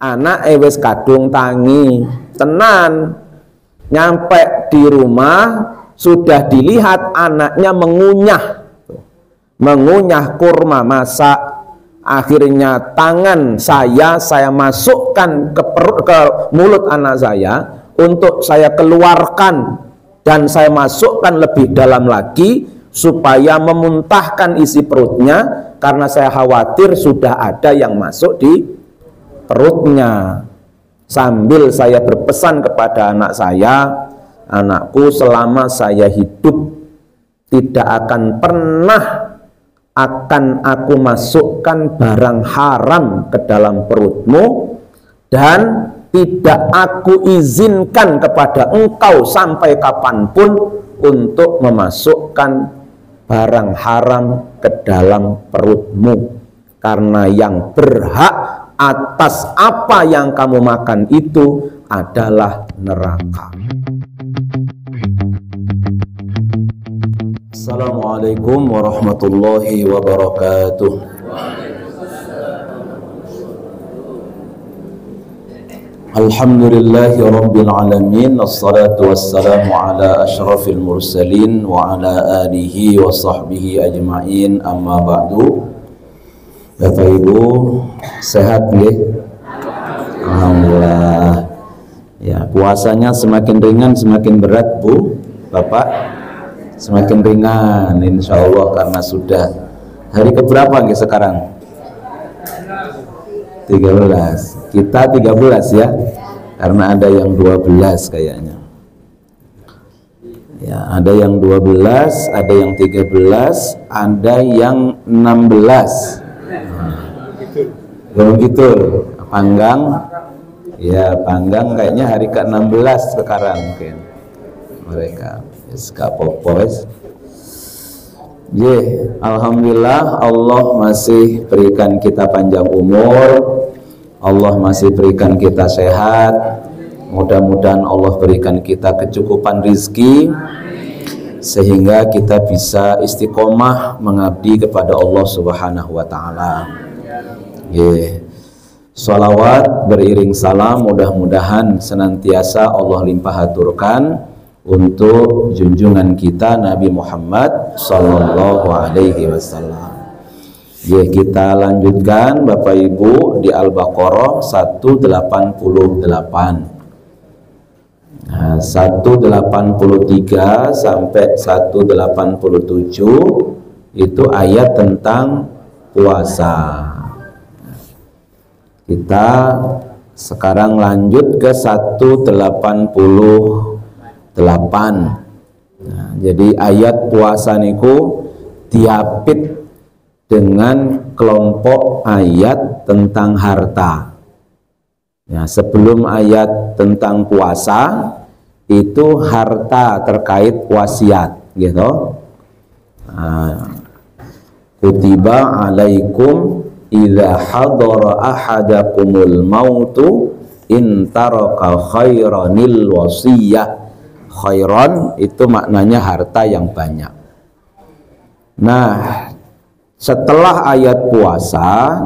anak wis kadung tangi tenan. Nyampe di rumah sudah dilihat anaknya mengunyah kurma masak. Akhirnya tangan saya masukkan ke mulut anak saya untuk saya keluarkan dan saya masukkan lebih dalam lagi supaya memuntahkan isi perutnya, karena saya khawatir sudah ada yang masuk di perutnya. Sambil saya berpesan kepada anak saya, anakku, selama saya hidup tidak akan pernah akan aku masukkan barang haram ke dalam perutmu, dan tidak aku izinkan kepada engkau sampai kapanpun untuk memasukkan barang haram ke dalam perutmu, karena yang berhak atas apa yang kamu makan itu adalah neraka. Assalamualaikum warahmatullahi wabarakatuh. Alhamdulillahi rabbil alamin, assalatu wassalamu ala asyrafil mursalin wa ala alihi wa sahbihi ajma'in, amma ba'du. Bapak Ibu sehat nggih? Alhamdulillah. Ya, puasanya semakin ringan semakin berat, Bu, Bapak? Semakin ringan insyaallah, karena sudah hari keberapa nggih sekarang? 13. Kita 13 ya, karena ada yang 12 kayaknya ya, ada yang 12, ada yang 13, ada yang 16. Begitu Panggang ya, Panggang kayaknya hari ke-16 sekarang mungkin mereka. Alhamdulillah, Allah masih berikan kita panjang umur, Allah masih berikan kita sehat. Mudah-mudahan Allah berikan kita kecukupan rizki sehingga kita bisa istiqomah mengabdi kepada Allah Subhanahu wa ta'ala. Salawat beriring salam mudah-mudahan senantiasa Allah limpah aturkan untuk junjungan kita Nabi Muhammad sallallahu alaihi wasallam. Kita lanjutkan Bapak Ibu di Al-Baqarah 188. 183 sampai 187 itu ayat tentang puasa. Kita sekarang lanjut ke 188. Jadi ayat puasa niku diapit dengan kelompok ayat tentang harta. Ya, sebelum ayat tentang puasa itu harta terkait wasiat, gitu. Kutiba alaikum idza hadara ahadakumul mautu in taraka khairanil wasiyah. Khairan itu maknanya harta yang banyak. Nah, setelah ayat puasa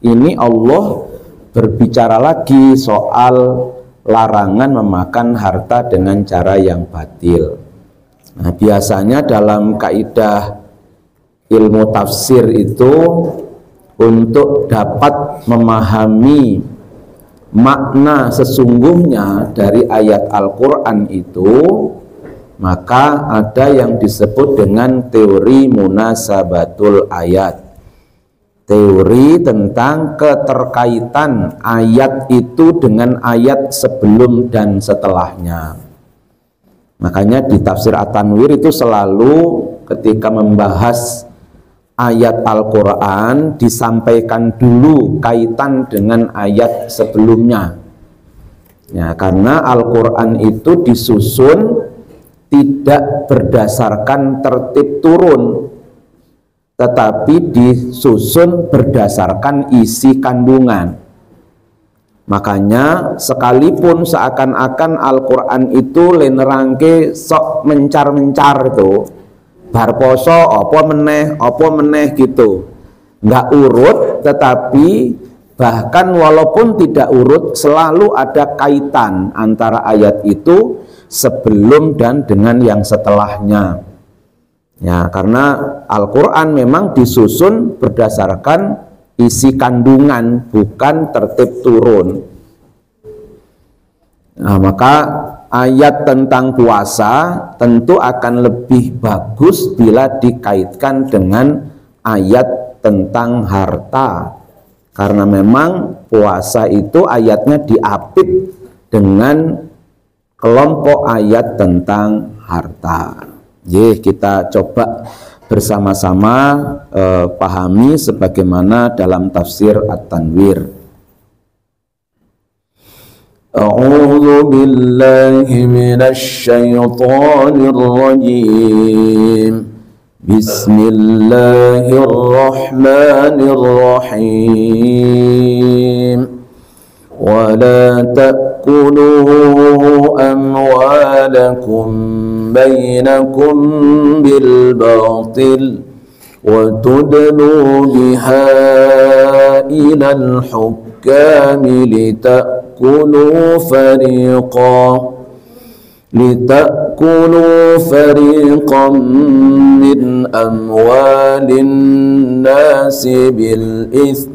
ini Allah berbicara lagi soal larangan memakan harta dengan cara yang batil. Nah, biasanya dalam kaidah ilmu tafsir itu untuk dapat memahami makna sesungguhnya dari ayat Al-Quran itu, maka ada yang disebut dengan teori munasabatul ayat, teori tentang keterkaitan ayat itu dengan ayat sebelum dan setelahnya. Makanya di tafsir At-Tanwir itu selalu ketika membahas ayat Al-Quran disampaikan dulu kaitan dengan ayat sebelumnya ya, karena Al-Quran itu disusun tidak berdasarkan tertib turun, tetapi disusun berdasarkan isi kandungan. Makanya sekalipun seakan-akan Al-Quran itu lenerangke sok mencar-mencar itu, bar poso apa meneh gitu, nggak urut, tetapi Bahkan walaupun tidak urut, selalu ada kaitan antara ayat itu sebelum dan dengan yang setelahnya. Ya, karena Al-Quran memang disusun berdasarkan isi kandungan, bukan tertib turun. Nah, maka ayat tentang puasa tentu akan lebih bagus bila dikaitkan dengan ayat tentang harta, karena memang puasa itu ayatnya diapit dengan kelompok ayat tentang harta. Kita coba bersama-sama pahami sebagaimana dalam tafsir At-Tanwir. A'udzu billahi minasy syaithanir rajim. Bismillahirrahmanirrahim. Wa la ta'kulu amwalakum بينكم بالباطل وتدلوا بها إلى الحكام لتأكلوا فريقا من أموال الناس بالإثم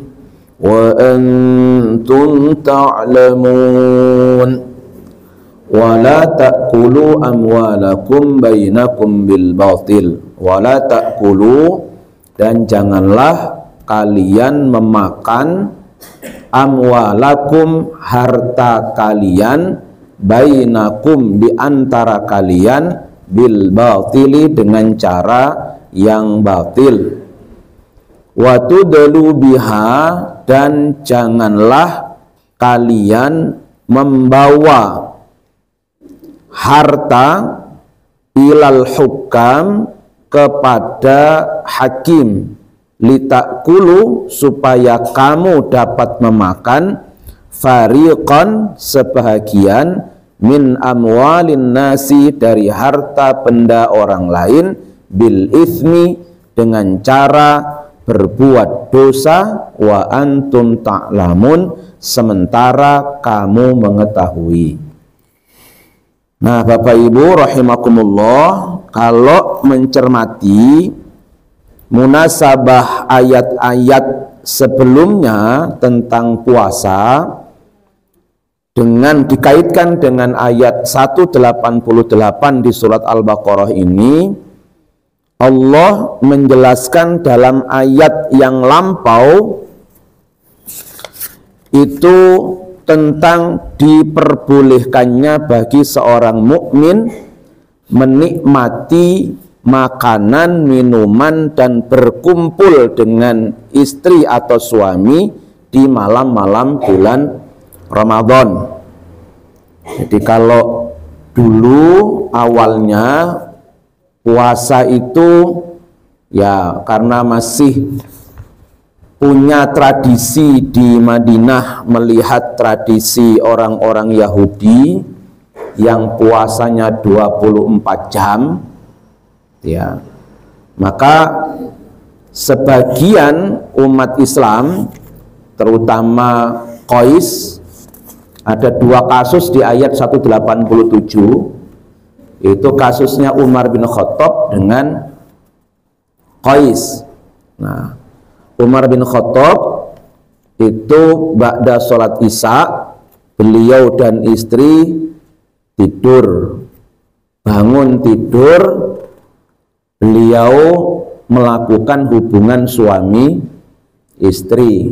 وأنتم تعلمون. Wala ta'kulu amwalakum bainakum bil batil. Wala ta'kulu, dan janganlah kalian memakan amwalakum, harta kalian, bainakum, di antara kalian, bil batili, dengan cara yang batil. Wa tudlu biha, dan janganlah kalian membawa harta ilal hukam, kepada hakim, litakulu, supaya kamu dapat memakan, fariqan, sebahagian, min amwalin nasi, dari harta benda orang lain, bil ithmi, dengan cara berbuat dosa, wa antum ta'lamun, sementara kamu mengetahui. Nah, Bapak Ibu rahimakumullah, kalau mencermati munasabah ayat-ayat sebelumnya tentang puasa dengan dikaitkan dengan ayat 188 di surat Al-Baqarah ini, Allah menjelaskan dalam ayat yang lampau itu tentang diperbolehkannya bagi seorang mukmin menikmati makanan, minuman, dan berkumpul dengan istri atau suami di malam-malam bulan Ramadan. Jadi kalau dulu awalnya puasa itu ya karena masih punya tradisi di Madinah, melihat tradisi orang-orang Yahudi yang puasanya 24 jam, ya, maka sebagian umat Islam, terutama Qais, ada dua kasus di ayat 187, itu kasusnya Umar bin Khattab dengan Qais. Nah, Umar bin Khattab itu ba'da sholat isya, beliau dan istri tidur, bangun tidur, beliau melakukan hubungan suami istri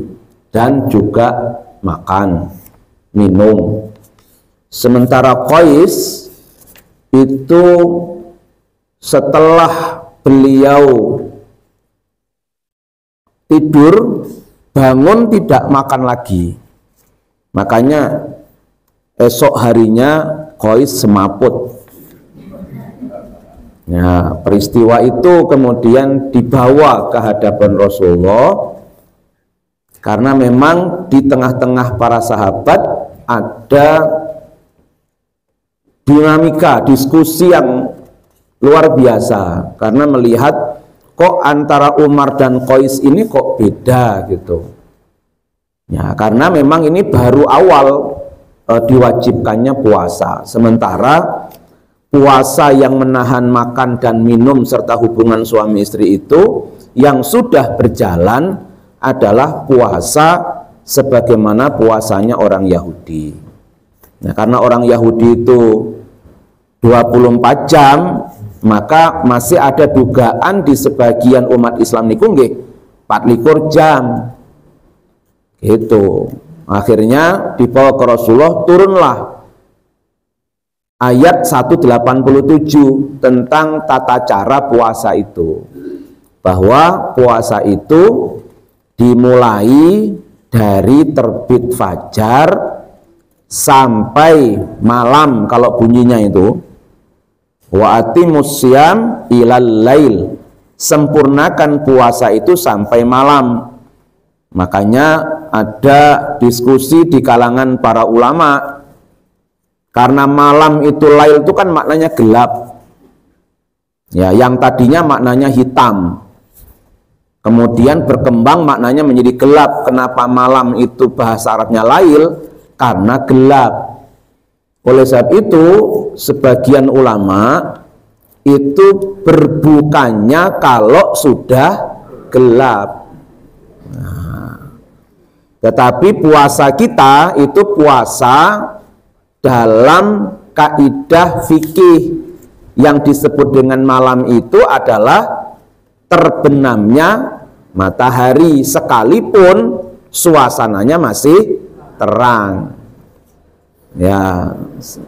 dan juga makan minum. Sementara Qais itu setelah beliau tidur, bangun, tidak makan lagi. Makanya esok harinya Qais semaput. Ya, peristiwa itu kemudian dibawa ke hadapan Rasulullah, karena memang di tengah-tengah para sahabat ada dinamika diskusi yang luar biasa, karena melihat kok antara Umar dan Qais ini kok beda gitu. Ya, karena memang ini baru awal diwajibkannya puasa. Sementara puasa yang menahan makan dan minum serta hubungan suami istri itu yang sudah berjalan adalah puasa sebagaimana puasanya orang Yahudi. Nah, karena orang Yahudi itu 24 jam, maka masih ada dugaan di sebagian umat Islam niku nggih 24 jam. Gitu. Akhirnya dibawa ke Rasulullah, turunlah ayat 187 tentang tata cara puasa itu, bahwa puasa itu dimulai dari terbit fajar sampai malam. Kalau bunyinya itu wa atimus syiyam ilal lail, sempurnakan puasa itu sampai malam. Makanya ada diskusi di kalangan para ulama, karena malam itu lail itu kan maknanya gelap ya, yang tadinya maknanya hitam kemudian berkembang maknanya menjadi gelap. Kenapa malam itu bahasa Arabnya lail? Karena gelap. Oleh sebab itu sebagian ulama itu berbukanya kalau sudah gelap. Tetapi puasa kita itu puasa dalam kaidah fikih. Yang disebut dengan malam itu adalah terbenamnya matahari sekalipun suasananya masih terang. Ya,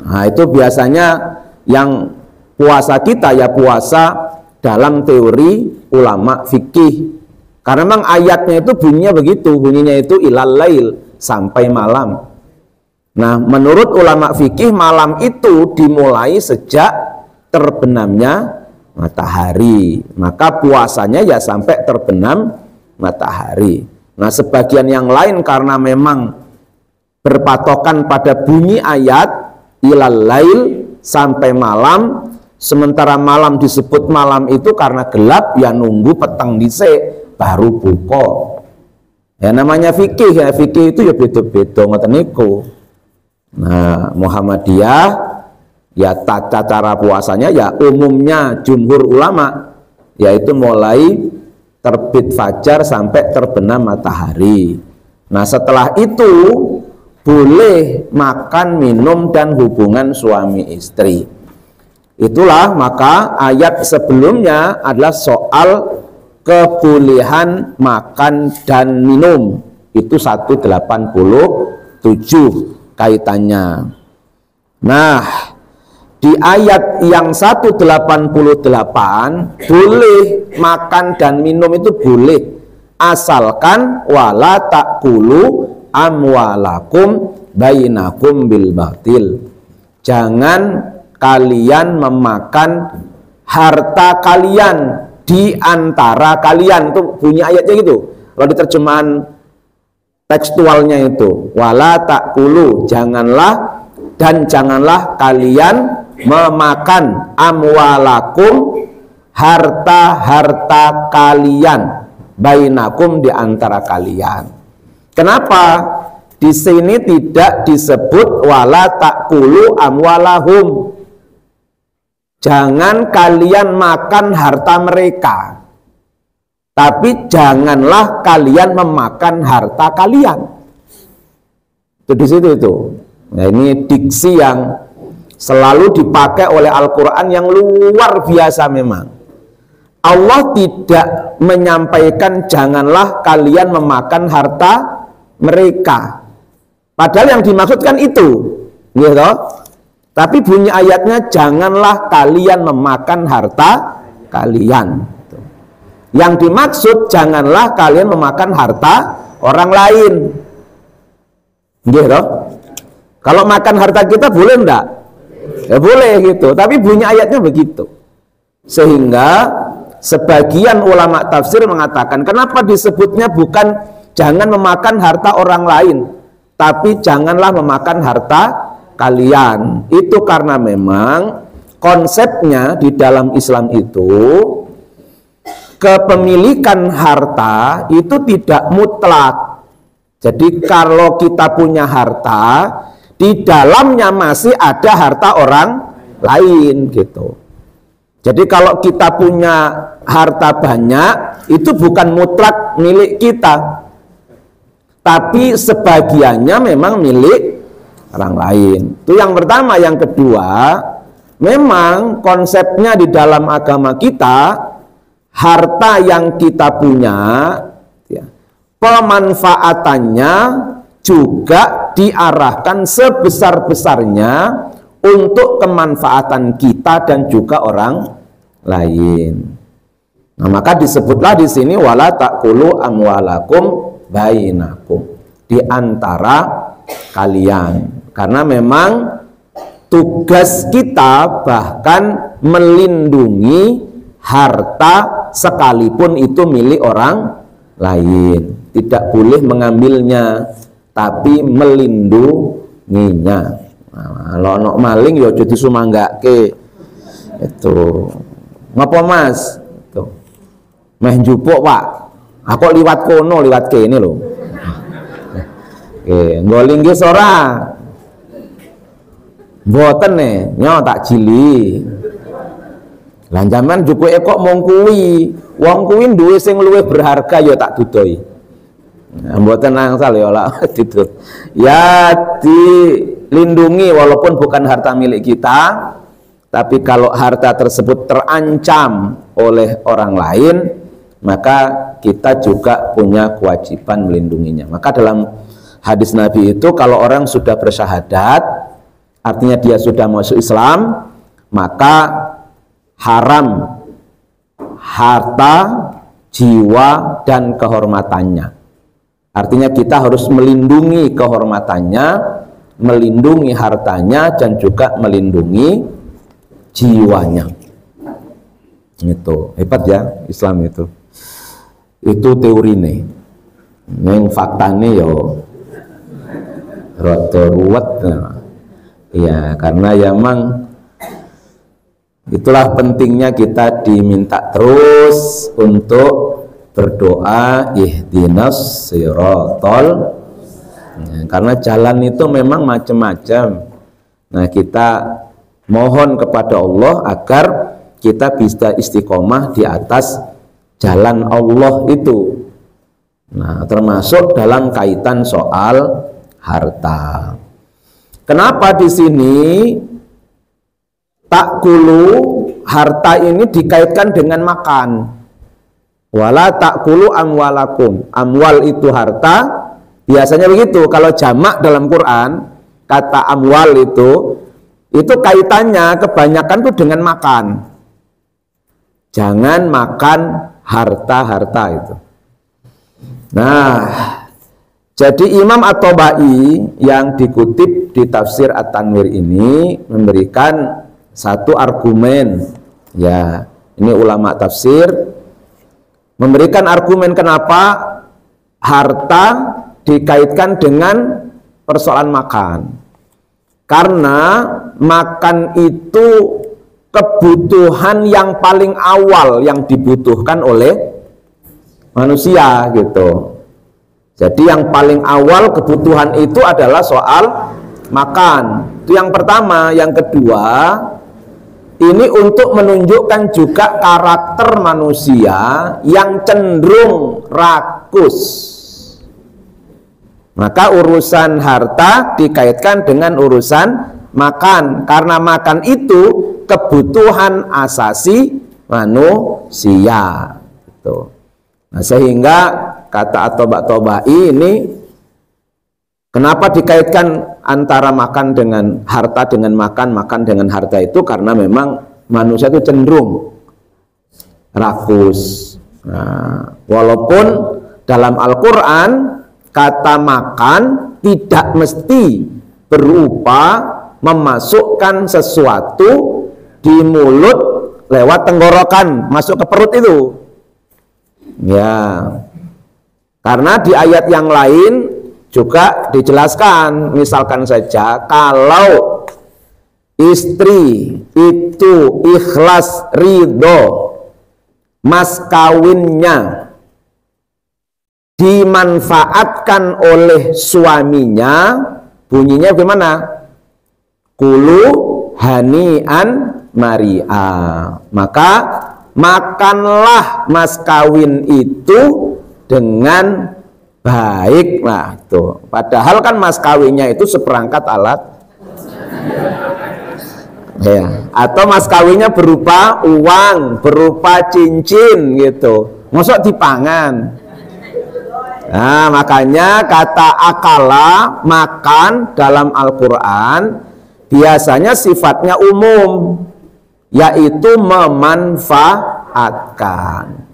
nah itu biasanya yang puasa kita ya puasa dalam teori ulama fikih. Karena memang ayatnya itu bunyinya begitu, bunyinya itu ilal lail, sampai malam. Nah, menurut ulama fikih malam itu dimulai sejak terbenamnya matahari. Maka puasanya ya sampai terbenam matahari. Nah, sebagian yang lain karena memang berpatokan pada bunyi ayat ilal lail sampai malam, sementara malam disebut malam itu karena gelap ya nunggu petang dhisik baru buka. Ya namanya fikih, ya fikih itu ya beda-beda ngoten niku. Nah, Muhammadiyah ya tata cara puasanya ya umumnya jumhur ulama yaitu mulai terbit fajar sampai terbenam matahari. Nah, setelah itu boleh makan, minum dan hubungan suami istri. Itulah maka ayat sebelumnya adalah soal kebolehan makan dan minum. Itu 187 kaitannya. Nah, di ayat yang 188 boleh makan dan minum itu boleh, asalkan wala takulu amwalakum bainakum bil batil. Jangan kalian memakan harta kalian di antara kalian. Itu bunyi ayatnya gitu. Kalau di terjemahan tekstualnya itu wala takulu, janganlah dan janganlah kalian memakan amwalakum, harta-harta kalian, bainakum di antara kalian. Kenapa di sini tidak disebut wala takulu amwalahum? Jangan kalian makan harta mereka, tapi janganlah kalian memakan harta kalian. Itu di situ itu. Nah, ini diksi yang selalu dipakai oleh Al-Quran yang luar biasa memang. Allah tidak menyampaikan janganlah kalian memakan harta mereka. Padahal yang dimaksudkan itu, gitu. Tapi bunyi ayatnya janganlah kalian memakan harta kalian. Yang dimaksud janganlah kalian memakan harta orang lain. Gitu. Kalau makan harta kita boleh enggak? Ya boleh gitu. Tapi bunyi ayatnya begitu. Sehingga sebagian ulama tafsir mengatakan kenapa disebutnya bukan jangan memakan harta orang lain, tapi janganlah memakan harta kalian. Itu karena memang konsepnya di dalam Islam itu kepemilikan harta itu tidak mutlak. Jadi kalau kita punya harta, di dalamnya masih ada harta orang lain gitu. Jadi kalau kita punya harta banyak, itu bukan mutlak milik kita, tapi sebagiannya memang milik orang lain. Itu yang pertama. Yang kedua, memang konsepnya di dalam agama kita, harta yang kita punya, ya, pemanfaatannya juga diarahkan sebesar-besarnya untuk kemanfaatan kita dan juga orang lain. Nah, maka disebutlah di sini wala taqulu amwalakum bainakum, di antara kalian. Karena memang tugas kita bahkan melindungi harta sekalipun itu milik orang lain. Tidak boleh mengambilnya, tapi melindunginya. Kalau ono maling ya jadi sumanggake. Itu. Ngapa Mas? Itu. Meh njupuk, Pak. Aku liwat kono, liwat kene lho. Oke, ngoling ge ora. Mboten nyo tak jili. Lah jaman jupuke kok mung kuwi. Wong kuwi duwe sing luwih berharga ya tak dudoi. Mboten angsal ya lah didut. Ya dilindungi walaupun bukan harta milik kita, tapi kalau harta tersebut terancam oleh orang lain, maka kita juga punya kewajiban melindunginya. Maka dalam hadis Nabi itu, kalau orang sudah bersyahadat, artinya dia sudah masuk Islam, maka haram harta, jiwa, dan kehormatannya. Artinya kita harus melindungi kehormatannya, melindungi hartanya, dan juga melindungi jiwanya. Itu hebat ya Islam itu. Itu teori nih. Yang faktanya yo rada ruwet. Ya, karena ya memang itulah pentingnya kita diminta terus untuk berdoa ihdinas siratal. Karena jalan itu memang macam-macam. Nah, kita mohon kepada Allah agar kita bisa istiqomah di atas jalan Allah itu. Nah, termasuk dalam kaitan soal harta. Kenapa di sini takulu harta ini dikaitkan dengan makan? Wala takulu amwalakum. Amwal itu harta. Biasanya begitu. Kalau jamak dalam Quran, kata amwal itu kaitannya kebanyakan tuh dengan makan. Jangan makan harta-harta itu. Nah, jadi Imam At-Tabai yang dikutip di tafsir At-Tanwir ini memberikan satu argumen. Ya, ini ulama tafsir memberikan argumen kenapa harta dikaitkan dengan persoalan makan. Karena makan itu kebutuhan yang paling awal yang dibutuhkan oleh manusia gitu. Jadi yang paling awal kebutuhan itu adalah soal makan. Itu yang pertama. Yang kedua, ini untuk menunjukkan juga karakter manusia yang cenderung rakus. Maka urusan harta dikaitkan dengan urusan makan. Karena makan itu kebutuhan asasi manusia. Gitu. Nah, sehingga kata At-Tabai ini, kenapa dikaitkan antara makan dengan harta dengan makan dengan harta itu? Karena memang manusia itu cenderung rakus. Nah, walaupun dalam Al-Quran kata makan tidak mesti berupa memasukkan sesuatu di mulut lewat tenggorokan masuk ke perut itu. Ya, karena di ayat yang lain juga dijelaskan, misalkan saja kalau istri itu ikhlas ridho mas kawinnya dimanfaatkan oleh suaminya, bunyinya bagaimana? Kulu hani'an mari'a. Maka makanlah mas kawin itu dengan baik. Nah, itu. Padahal kan mas kawinnya itu seperangkat alat. Ya, atau mas kawinnya berupa uang, berupa cincin gitu. Mosok dipangan. Nah, makanya kata akala, makan dalam Al-Quran biasanya sifatnya umum, yaitu memanfaatkan.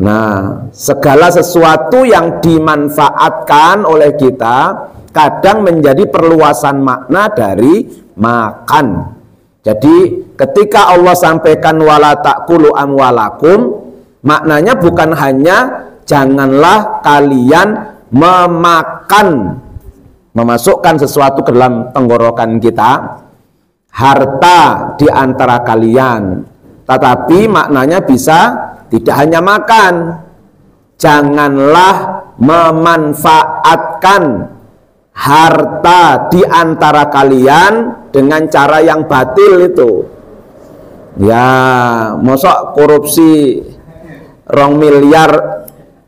Nah, segala sesuatu yang dimanfaatkan oleh kita kadang menjadi perluasan makna dari makan. Jadi ketika Allah sampaikan wala ta'kulu amwalakum, maknanya bukan hanya janganlah kalian memakan, memasukkan sesuatu ke dalam tenggorokan kita, harta di antara kalian, tetapi maknanya bisa tidak hanya makan. Janganlah memanfaatkan harta di antara kalian dengan cara yang batil itu. Ya, mosok korupsi 2 miliar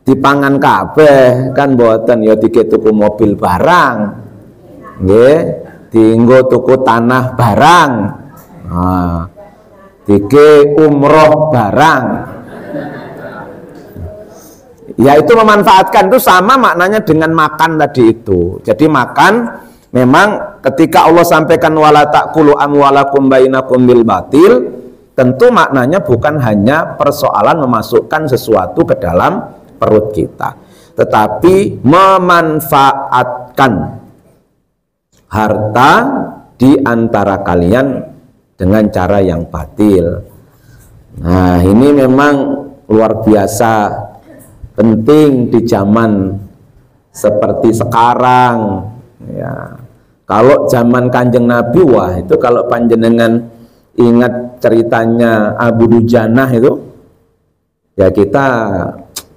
dipangan kabeh kan mboten, ya dike tuku mobil barang, nggih, dienggo tuku tanah barang, nah, dike umroh barang. Ya, itu memanfaatkan, itu sama maknanya dengan makan tadi itu. Jadi makan memang ketika Allah sampaikan wala ta'kulu amwalakum bainakum bil batil, tentu maknanya bukan hanya persoalan memasukkan sesuatu ke dalam perut kita, tetapi memanfaatkan harta di antara kalian dengan cara yang batil. Nah, ini memang luar biasa penting di zaman seperti sekarang ya. Kalau zaman Kanjeng Nabi, wah itu kalau panjenengan ingat ceritanya Abu Dujanah itu, ya kita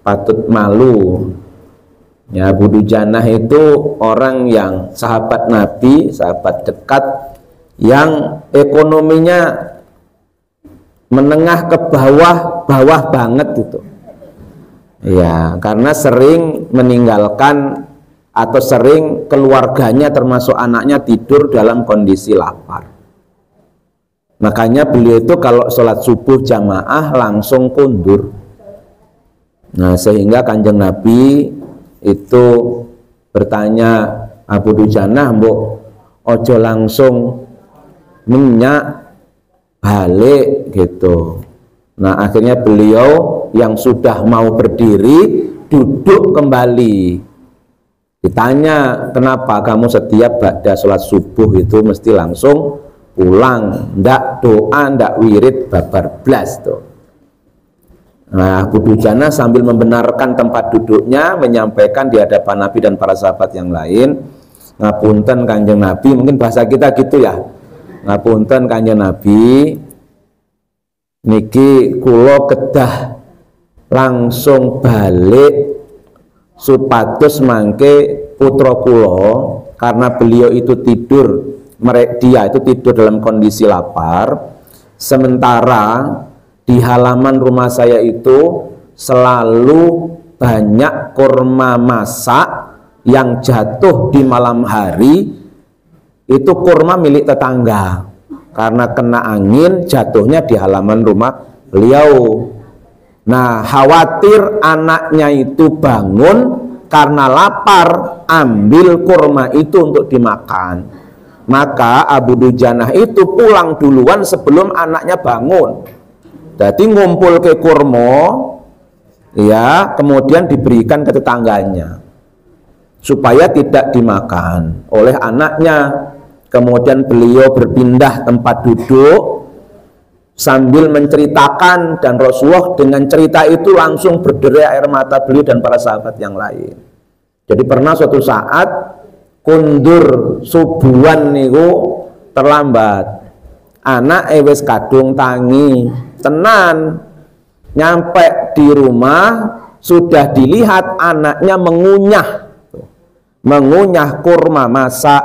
patut malu. Ya, Abu Dujanah itu orang yang sahabat Nabi, sahabat dekat, yang ekonominya menengah ke bawah, bawah banget itu. Ya, karena sering meninggalkan atau sering keluarganya termasuk anaknya tidur dalam kondisi lapar. Makanya beliau itu kalau sholat subuh jamaah langsung kundur. Nah, sehingga Kanjeng Nabi itu bertanya, Abu Dujanah, mbok ojo langsung minyak balik gitu. Nah, akhirnya beliau yang sudah mau berdiri duduk kembali. Ditanya, kenapa kamu setiap ba'da sholat subuh itu mesti langsung pulang, ndak doa, ndak wirid, babar blas tuh. Nah, Abu Dujanah sambil membenarkan tempat duduknya, menyampaikan di hadapan Nabi dan para sahabat yang lain, ngapunten Kanjeng Nabi, mungkin bahasa kita gitu ya, ngapunten Kanjeng Nabi, niki kula kedah langsung balik supados mangke putra kula, karena beliau itu tidur, dia itu tidur dalam kondisi lapar, sementara di halaman rumah saya itu selalu banyak kurma masak yang jatuh di malam hari. Itu kurma milik tetangga, karena kena angin jatuhnya di halaman rumah beliau. Nah, khawatir anaknya itu bangun karena lapar, ambil kurma itu untuk dimakan. Maka Abu Dujanah itu pulang duluan sebelum anaknya bangun. Jadi ngumpul ke kurma, ya, kemudian diberikan ke tetangganya supaya tidak dimakan oleh anaknya. Kemudian beliau berpindah tempat duduk sambil menceritakan, dan Rasulullah dengan cerita itu langsung berderai air mata beliau dan para sahabat yang lain. Jadi pernah suatu saat kundur subuhan niku terlambat, anak wis kadung tangi tenan, nyampe di rumah sudah dilihat anaknya mengunyah kurma masak.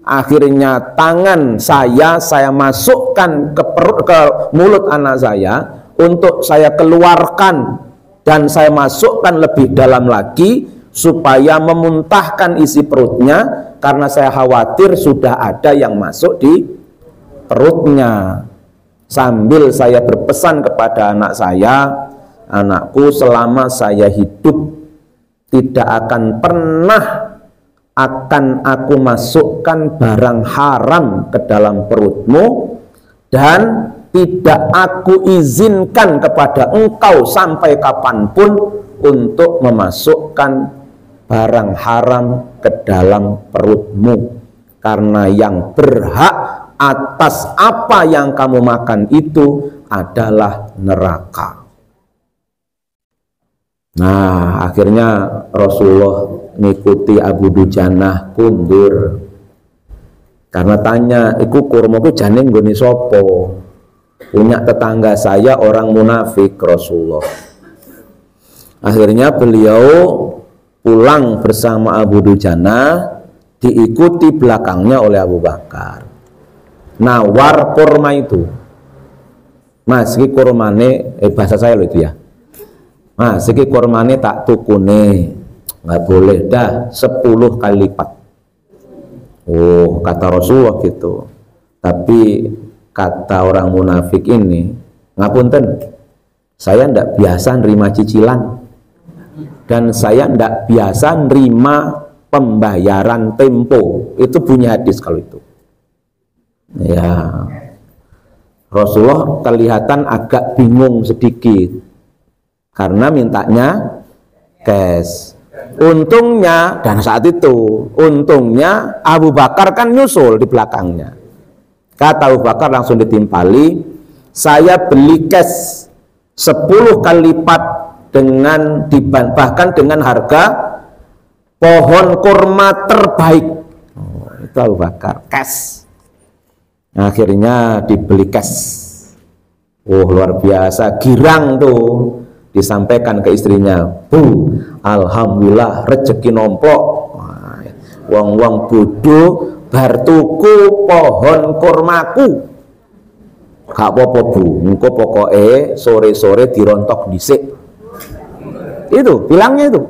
Akhirnya tangan saya masukkan ke mulut anak saya untuk saya keluarkan dan saya masukkan lebih dalam lagi supaya memuntahkan isi perutnya, karena saya khawatir sudah ada yang masuk di perutnya. Sambil saya berpesan kepada anak saya, anakku, selama saya hidup tidak akan pernah akan aku masukkan barang haram ke dalam perutmu, dan tidak aku izinkan kepada engkau sampai kapanpun untuk memasukkan barang haram ke dalam perutmu, karena yang berhak atas apa yang kamu makan itu adalah neraka. Nah, akhirnya Rasulullah ngikuti Abu Dujanah kundur, karena tanya, iku kurma ku jane nggone sapa? Punya tetangga saya orang munafik, Rasulullah. Akhirnya beliau pulang bersama Abu Dujanah, diikuti belakangnya oleh Abu Bakar. Nawar kurma itu, Mas, ini kurmane, bahasa saya loh itu ya, Mas, ini kurmane tak tukune, nggak boleh dah, 10 kali lipat. Oh, kata Rasulullah gitu. Tapi kata orang munafik ini, ngapunten, saya ndak biasa nerima cicilan, dan saya ndak biasa nerima pembayaran tempo. Itu bunyi hadis kalau itu. Ya, Rasulullah kelihatan agak bingung sedikit karena mintanya cash. Untungnya, dan saat itu untungnya Abu Bakar kan nyusul di belakangnya. Kata Abu Bakar langsung ditimpali, saya beli cash 10 kali lipat dengan bahkan dengan harga pohon kurma terbaik. Oh, itu Abu Bakar cash. Akhirnya dibeli cash. Oh, luar biasa, girang tuh. Disampaikan ke istrinya, Bu, alhamdulillah rezeki nomplok. Wong-wong bodoh bar tuku pohon kurmaku. Gak apa-apa, Bu, engko pokoknya sore-sore dirontok dhisik. Itu bilangnya itu,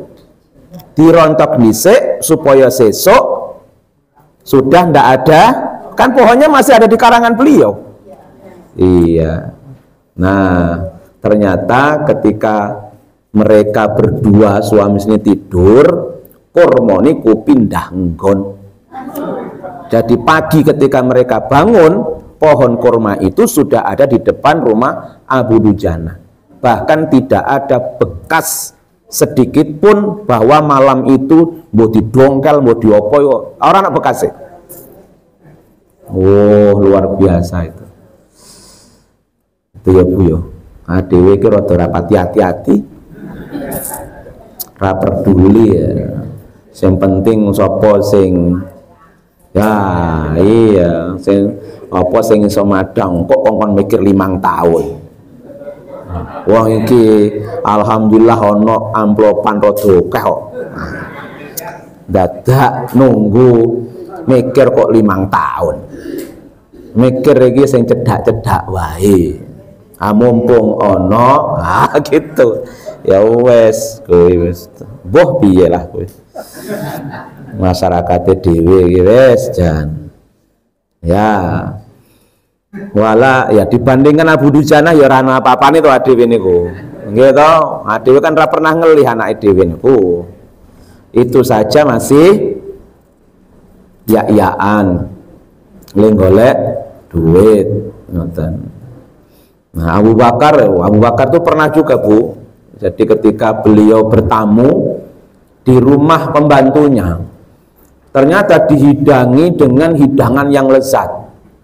dirontok dhisik supaya sesok sudah ndak ada, kan pohonnya masih ada di karangan beliau. Iya. Nah, ternyata ketika mereka berdua suami istri tidur, kurma niku pindah nggon. Jadi pagi ketika mereka bangun, pohon kurma itu sudah ada di depan rumah Abu Dujanah. Bahkan tidak ada bekas sedikit pun bahwa malam itu mau didongkel, mau diopo, orang anak bekasnya. Oh, luar biasa itu. Itu ya Bu ya. Adewe ki rada rapati hati-hati, ra peduli ya. Yang penting sapa sing ya iya sing apa sing iso madang kok kongkon mikir 5 tahun. Wah iki alhamdulillah ono amplopan rada akeh kok. Dadak nunggu mikir kok 5 tahun. Mikir iki sing cedak-cedak wae. Mumpung ono, gitu. Ya wes, kowe wes. Mbah piye lah kowe. Masyarakate dhewe wes jan. Ya. Wala ya dibandingkan Abu Dujanah ya ora ana apa-apane to adewe niku. Nggih to, adewe kan ora pernah ngelih anake dhewe niku. Itu saja masih ya-yaan. Golek duit ngoten. Nah, Abu Bakar tuh pernah juga Bu. Jadi ketika beliau bertamu di rumah pembantunya, ternyata dihidangi dengan hidangan yang lezat.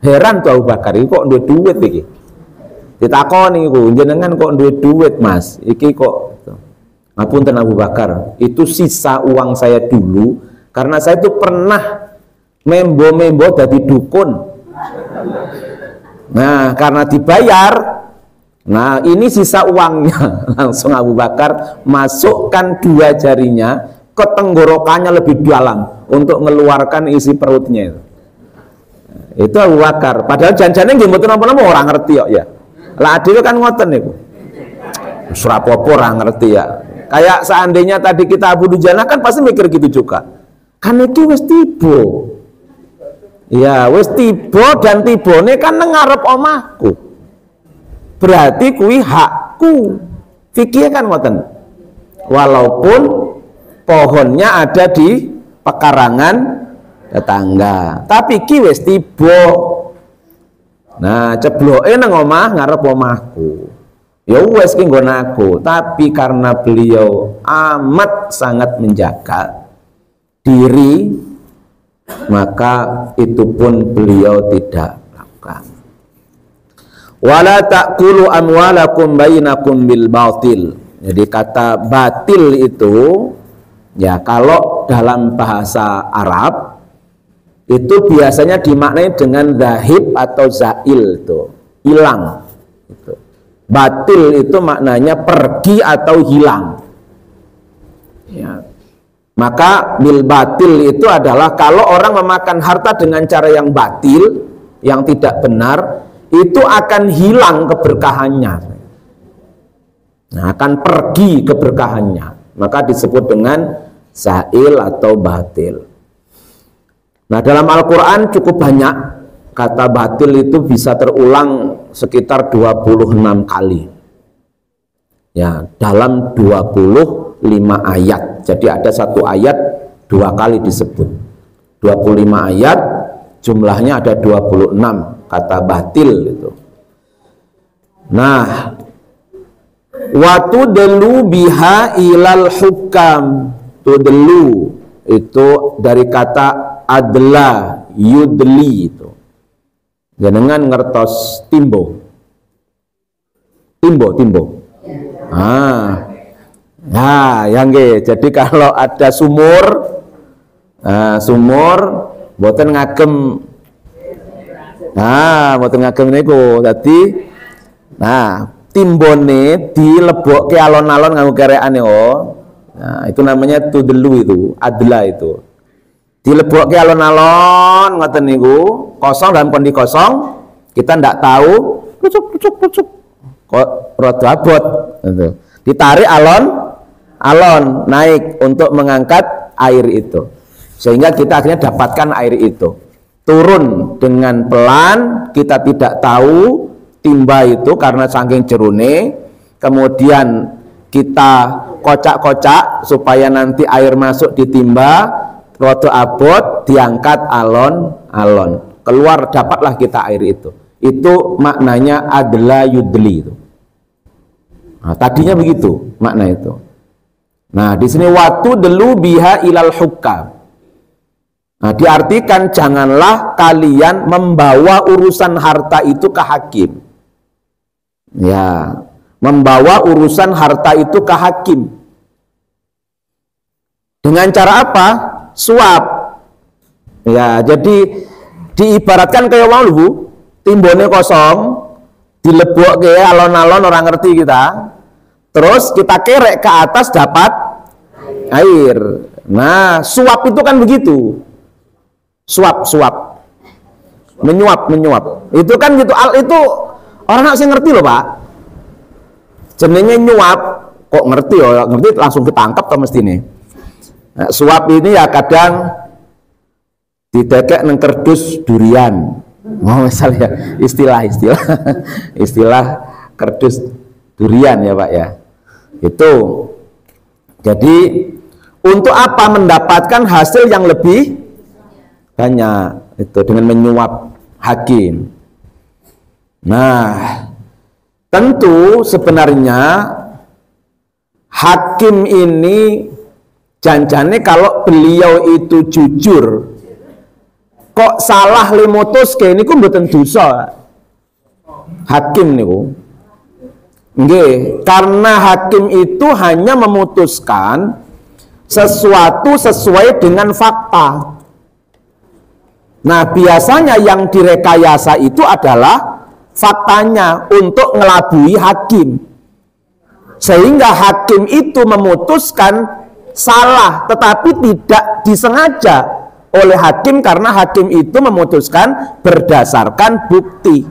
Heran tuh Abu Bakar, ini kok duit duit iki. Ditakoni ku, jenengan kok duit duit Mas? Iki kok. Ngapunten Abu Bakar, itu sisa uang saya dulu karena saya itu pernah membo-membo dari dukun. Nah, karena dibayar, Nah, ini sisa uangnya. Langsung Abu Bakar masukkan 2 jarinya ke tenggorokannya lebih dalam untuk mengeluarkan isi perutnya itu. Itu Abu Bakar. Padahal janjane nggih mboten napa-napa ora ngerti kok ya. Lah adil kan ngoten niku. Surapopo ora ngerti ya. Kayak seandainya tadi kita Abu Dujana kan pasti mikir gitu juga. Kan iki wis tiba. Ya, wis tiba dan tibone kan nang ngarep omahku. Berarti kuwi hakku. Fikih kan ngoten. Walaupun pohonnya ada di pekarangan tetangga, tapi ki wis tiba. Nah, cebloke nang omah ngarep omahku. Ya wis ki nggon aku, tapi karena beliau amat sangat menjaga diri, maka itu pun beliau tidak lakukan. Wala ta'kulu amwalakum bainakum bil batil. Jadi kata batil itu ya kalau dalam bahasa Arab itu biasanya dimaknai dengan zahib atau zail, itu hilang. Itu. Batil itu maknanya pergi atau hilang. Ya. Maka bil batil itu adalah kalau orang memakan harta dengan cara yang batil, yang tidak benar, itu akan hilang keberkahannya. Nah, akan pergi keberkahannya. Maka disebut dengan zail atau batil. Nah, dalam Al-Quran cukup banyak kata batil itu bisa terulang sekitar 26 kali. Ya, dalam 25 ayat. Jadi ada satu ayat 2 kali disebut. 25 ayat jumlahnya ada 26 kata batil itu. Nah, waktu delu biha ilal hukam. Tudelu itu dari kata adla yudli itu. Jenengan ngertos timbo. Timbo. Nah, yang jadi kalau ada sumur, boten ngagem. Boten ngagem niku. Dadi timbone dilebokke alon-alon nganggo kerekane Nah, itu namanya tudelu itu, adla itu. Dilebokke alon-alon ngoten niku, kosong dalam kondisi kosong, kita ndak tahu, pucuk. Kok rada abot gitu. Ditarik alon naik untuk mengangkat air itu. Sehingga kita akhirnya dapatkan air itu. Turun dengan pelan, kita tidak tahu timba itu karena saking jerune, kemudian kita kocak-kocak supaya nanti air masuk di timba, rada abot, diangkat alon-alon. Keluar dapatlah kita air itu. Itu maknanya adla yudli itu. Nah, tadinya begitu makna itu. Nah, di sini waktu delu biha ilal hukam. Nah, diartikan janganlah kalian membawa urusan harta itu ke hakim. Ya, membawa urusan harta itu ke hakim. Dengan cara apa? Suap. Ya, jadi diibaratkan kayak wong Bu, timbone kosong, dilebokke alon-alon orang ngerti kita. Terus kita kerek ke atas dapat air. Nah, suap itu kan begitu. Suap. Menyuap. Itu kan gitu. Itu orang nggak sih ngerti loh, Pak. Jenenge nyuap, kok ngerti ya? Ngerti langsung ketangkap atau mesti nih. Nah, suap ini ya kadang didekek nang kerdus durian. Misalnya istilah kerdus durian ya Pak ya. Itu jadi untuk apa mendapatkan hasil yang lebih banyak itu dengan menyuap hakim. Nah, tentu sebenarnya hakim ini janjane kalau beliau itu jujur kok salah limutuske niku mboten dosa. Hakim niku. Nggih, karena hakim itu hanya memutuskan sesuatu sesuai dengan fakta. Nah, biasanya yang direkayasa itu adalah faktanya untuk ngelabui hakim. Sehingga hakim itu memutuskan salah, tetapi tidak disengaja oleh hakim karena hakim itu memutuskan berdasarkan bukti.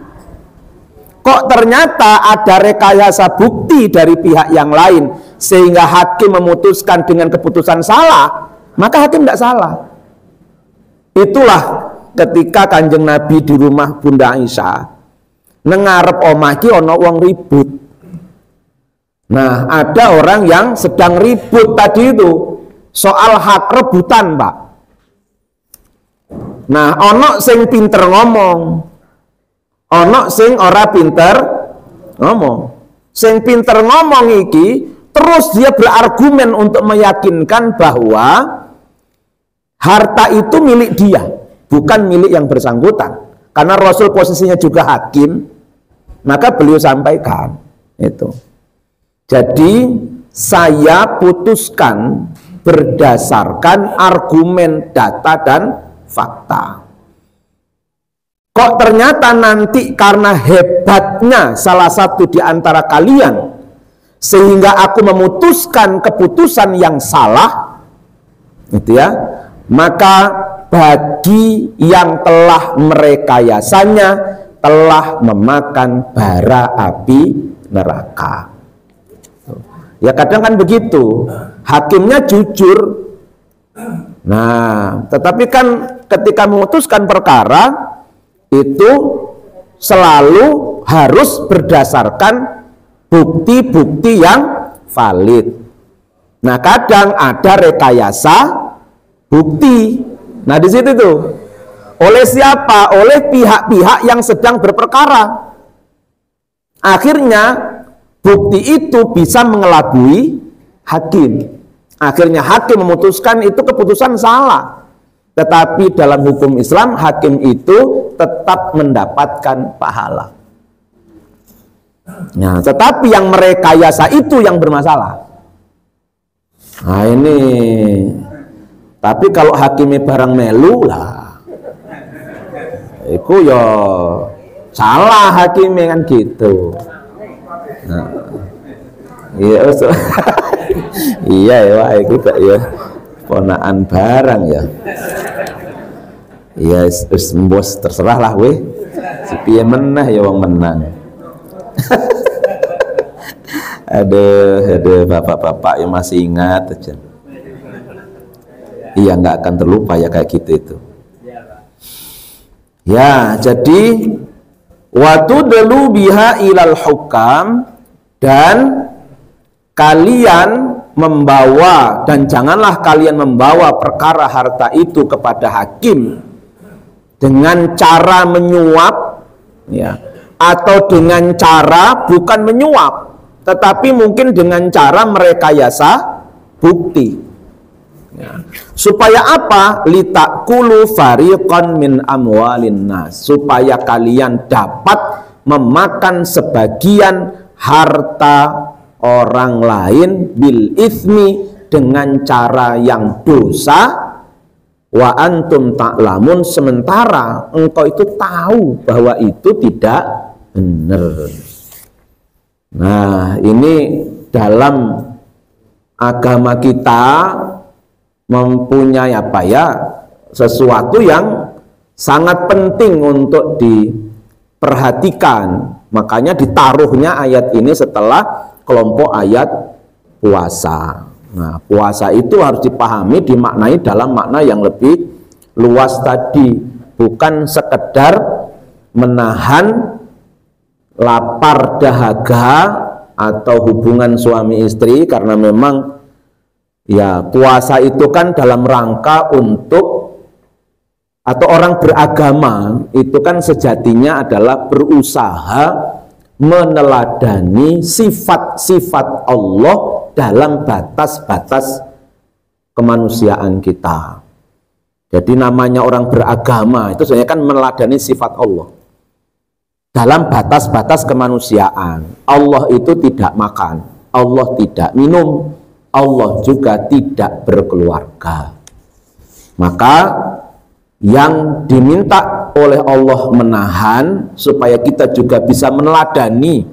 Kok ternyata ada rekayasa bukti dari pihak yang lain sehingga hakim memutuskan dengan keputusan salah, maka hakim tidak salah. Itulah ketika Kanjeng Nabi di rumah Bunda Aisyah nengarep omah iki ana wong ribut. Nah, ada orang yang sedang ribut tadi itu soal hak rebutan, Pak. Nah, ono sing pinter ngomong, ono sing ora pinter ngomong. Sing pinter ngomong iki terus dia berargumen untuk meyakinkan bahwa harta itu milik dia, bukan milik yang bersangkutan. Karena Rasul posisinya juga hakim, maka beliau sampaikan itu. Jadi saya putuskan berdasarkan argumen, data, dan fakta. Kok ternyata nanti karena hebatnya salah satu di antara kalian sehingga aku memutuskan keputusan yang salah, gitu ya, maka bagi yang telah merekayasanya telah memakan bara api neraka. Ya kadang kan begitu, hakimnya jujur. Nah, tetapi kan ketika memutuskan perkara itu selalu harus berdasarkan bukti-bukti yang valid. Nah, kadang ada rekayasa bukti. Nah, di situ tuh. Oleh siapa? Oleh pihak-pihak yang sedang berperkara. Akhirnya bukti itu bisa mengelabui hakim. Akhirnya hakim memutuskan itu keputusan salah. Tetapi dalam hukum Islam hakim itu tetap mendapatkan pahala. Nah, tetapi yang merekayasa itu yang bermasalah. Nah ini. Tapi kalau hakimnya barang melu lah, itu ya salah hakimnya kan gitu. Nah, iya, iya ya, itu ya ponaan barang ya. Iya, bos terserah lah weh. Si piye menah ya wong menang. Ada bapak-bapak yang masih ingat aja. Iya, nggak akan terlupa ya kayak gitu itu. Ya, jadi waktu dulu biha ilal hukam, dan kalian membawa, dan janganlah kalian membawa perkara harta itu kepada hakim dengan cara menyuap, ya, atau dengan cara bukan menyuap, tetapi mungkin dengan cara merekayasa bukti. Ya. Supaya apa? Litakulu fariqan min amwalin nas, supaya kalian dapat memakan sebagian harta orang lain bil itsmi, dengan cara yang dosa, wa antum ta'lamun, sementara engkau itu tahu bahwa itu tidak benar. Nah, ini dalam agama kita mempunyai apa ya, sesuatu yang sangat penting untuk diperhatikan. Makanya ditaruhnya ayat ini setelah kelompok ayat puasa. Nah, puasa itu harus dipahami, dimaknai dalam makna yang lebih luas tadi, bukan sekedar menahan lapar dahaga atau hubungan suami istri, karena memang ya puasa itu kan dalam rangka untuk, atau orang beragama itu kan sejatinya adalah berusaha meneladani sifat-sifat Allah dalam batas-batas kemanusiaan kita. Jadi namanya orang beragama itu sebenarnya kan meneladani sifat Allah dalam batas-batas kemanusiaan. Allah itu tidak makan, Allah tidak minum, Allah juga tidak berkeluarga. Maka yang diminta oleh Allah menahan supaya kita juga bisa meneladani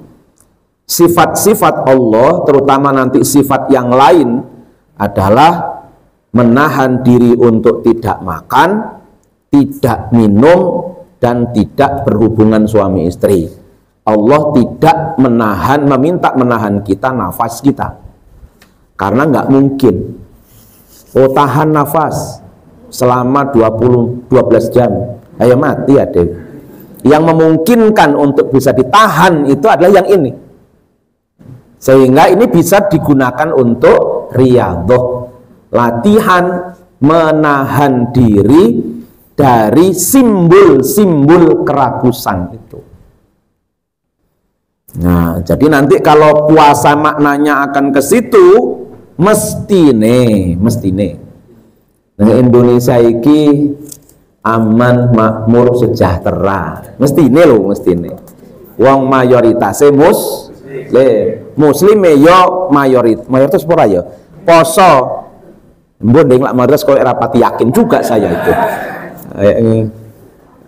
sifat-sifat Allah, terutama nanti sifat yang lain adalah menahan diri untuk tidak makan, tidak minum, dan tidak berhubungan suami istri. Allah tidak meminta menahan kita nafas kita, karena nggak mungkin. Oh, tahan nafas selama 12 jam, ayo mati ada. Yang memungkinkan untuk bisa ditahan itu adalah yang ini, sehingga ini bisa digunakan untuk riyadhah, latihan menahan diri dari simbol-simbol kerakusan itu. Nah, jadi nanti kalau puasa maknanya akan ke situ, mestine. Nah, Indonesia iki aman, makmur, sejahtera. Mestine. Wong mayoritasnya muslim yo mayoritas ora ya. Poso. Mbondeng lak mayoritas kok rapati yakin juga saya itu.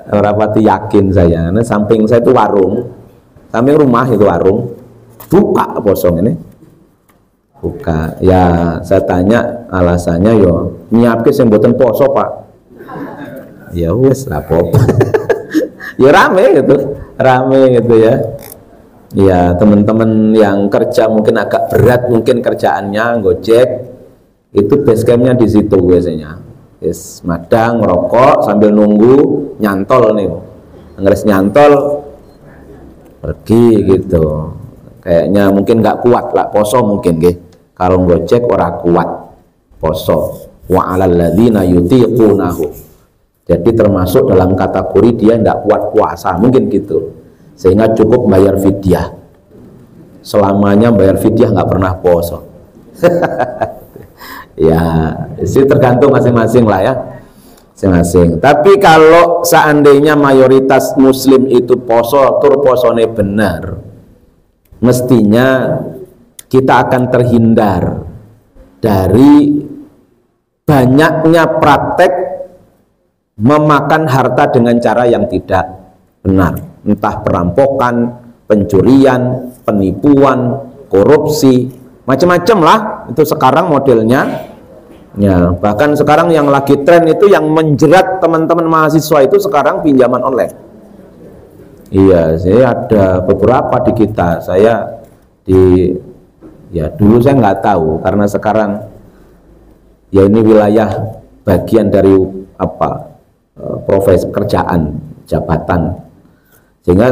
Rapati yakin saya. Nah, samping saya itu warung. Samping rumah itu warung. Buka posong ini. Buka. Ya, saya tanya alasannya yo nyiapke sing mboten poso, Pak. Ya wis ra apa-apa. Ya rame gitu ya. Ya, teman-teman yang kerja mungkin agak berat mungkin kerjaannya Gojek, itu base campnya di situ biasanya. Yes, madang ngerokok sambil nunggu nyantol nih. Ngeres nyantol pergi gitu. Kayaknya mungkin nggak kuat lah poso mungkin nggih. Kalau Gojek ora kuat poso. Wa 'alal ladzina yutiqunahu. Jadi termasuk dalam kategori dia tidak kuat puasa mungkin gitu. Sehingga cukup bayar fidyah. Selamanya bayar fidyah nggak pernah poso. Ya, sih tergantung masing-masing lah ya, masing-masing. Tapi kalau seandainya mayoritas muslim itu poso, tur posone benar, mestinya kita akan terhindar dari banyaknya praktek memakan harta dengan cara yang tidak benar, entah perampokan, pencurian, penipuan, korupsi, macam-macam lah itu sekarang modelnya. Ya, bahkan sekarang yang lagi tren itu yang menjerat teman-teman mahasiswa itu sekarang pinjaman online. Iya, saya ada beberapa di kita. Saya dulu saya nggak tahu karena sekarang ya ini wilayah bagian dari profesi pekerjaan, jabatan, sehingga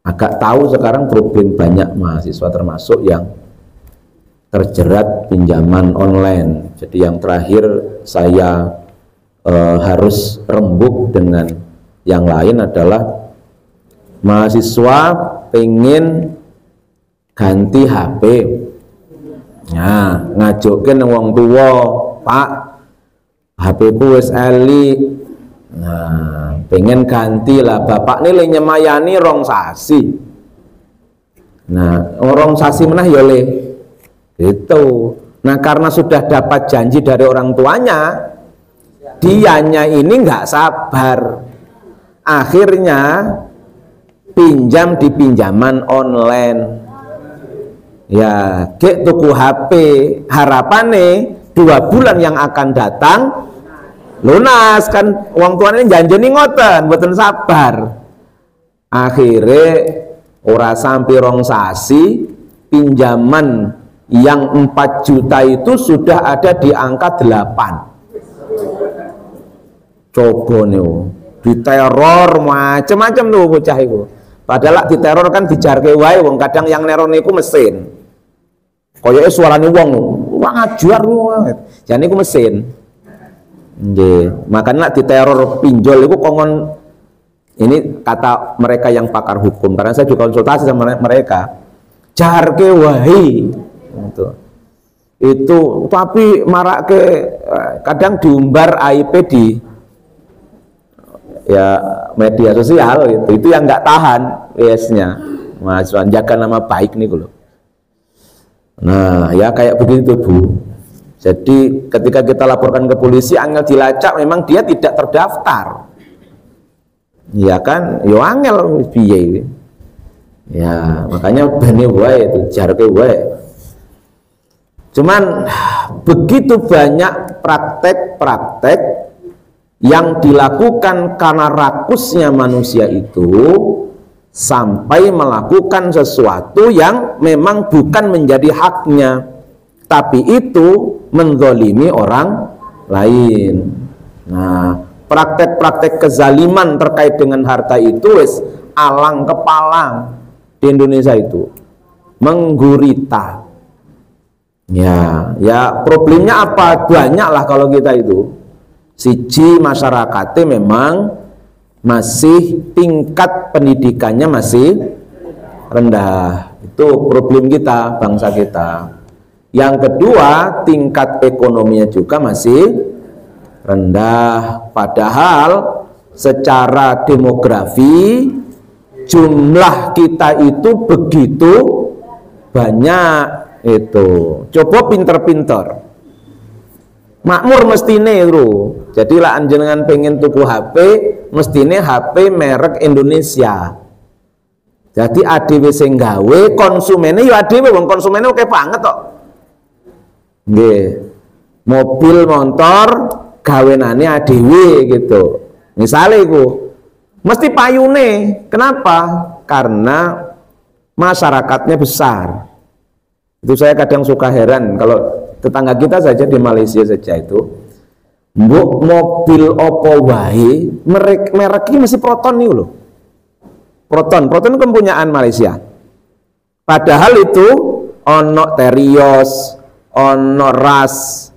agak tahu sekarang problem banyak mahasiswa termasuk yang terjerat pinjaman online. Jadi yang terakhir saya harus rembuk dengan yang lain adalah mahasiswa pengen ganti HP. Nah, ngajukin wong tua, Pak, HP ku wis elik. Nah, pengen ganti lah, bapak ini nyemayani rong sasi. Nah, rong sasi menah ya le. Gitu. Nah, karena sudah dapat janji dari orang tuanya, dianya ini nggak sabar. Akhirnya pinjam di pinjaman online. Ya, gek tuku HP, harapannya 2 bulan yang akan datang lunas kan, uang tuanya janjeni ngoten, mboten sabar. Akhirnya ora sampai rong sasi, pinjaman yang 4 juta itu sudah ada di angka 8. Coba nih, diteror macam-macam tuh bocah itu. Padahal diteror kan dijarke wae, wong kadang yang neror niku mesin. Koyoke suarane wong ngajar banget. Jan niku mesin. Nggih, makanya diteror pinjol itu kongon, ini kata mereka yang pakar hukum, karena saya juga konsultasi sama mereka. Jarke wae. Itu tapi marak ke kadang diumbar aib di ya media sosial itu yang nggak tahan biasanya mahasiswa jaga nama baik nih loh. Nah ya kayak begitu Bu, Jadi ketika kita laporkan ke polisi, angel dilacak, memang dia tidak terdaftar. Ya kan, yo angel piye. Ya, makanya bani wae itu jarke wae. Cuman begitu banyak praktek-praktek yang dilakukan karena rakusnya manusia itu, sampai melakukan sesuatu yang memang bukan menjadi haknya, tapi itu menzalimi orang lain. Nah, praktek-praktek kezaliman terkait dengan harta itu wis alang kepalang di Indonesia itu, menggurita. Ya problemnya apa? Banyak lah kalau kita itu. Siji, masyarakatnya memang masih tingkat pendidikannya masih rendah. Itu problem kita, bangsa kita. Yang kedua, tingkat ekonominya juga masih rendah. Padahal secara demografi jumlah kita itu begitu banyak itu. Coba pinter-pinter. Makmur mestine itu. Jadi lah anjenengan pengen tuku HP, mestine HP merek Indonesia. Jadi ADW sing gawe, konsumennya ya ADW, wong konsumennya oke banget kok. Nggih. Mobil motor gawenane ADW gitu. Misalnya itu mesti payune. Kenapa? Karena masyarakatnya besar. Itu saya kadang suka heran kalau tetangga kita saja di Malaysia saja itu, mbok mobil opo wae mereknya masih Proton nih loh. Proton itu kepunyaan Malaysia. Padahal itu ono Terios, ono Ras.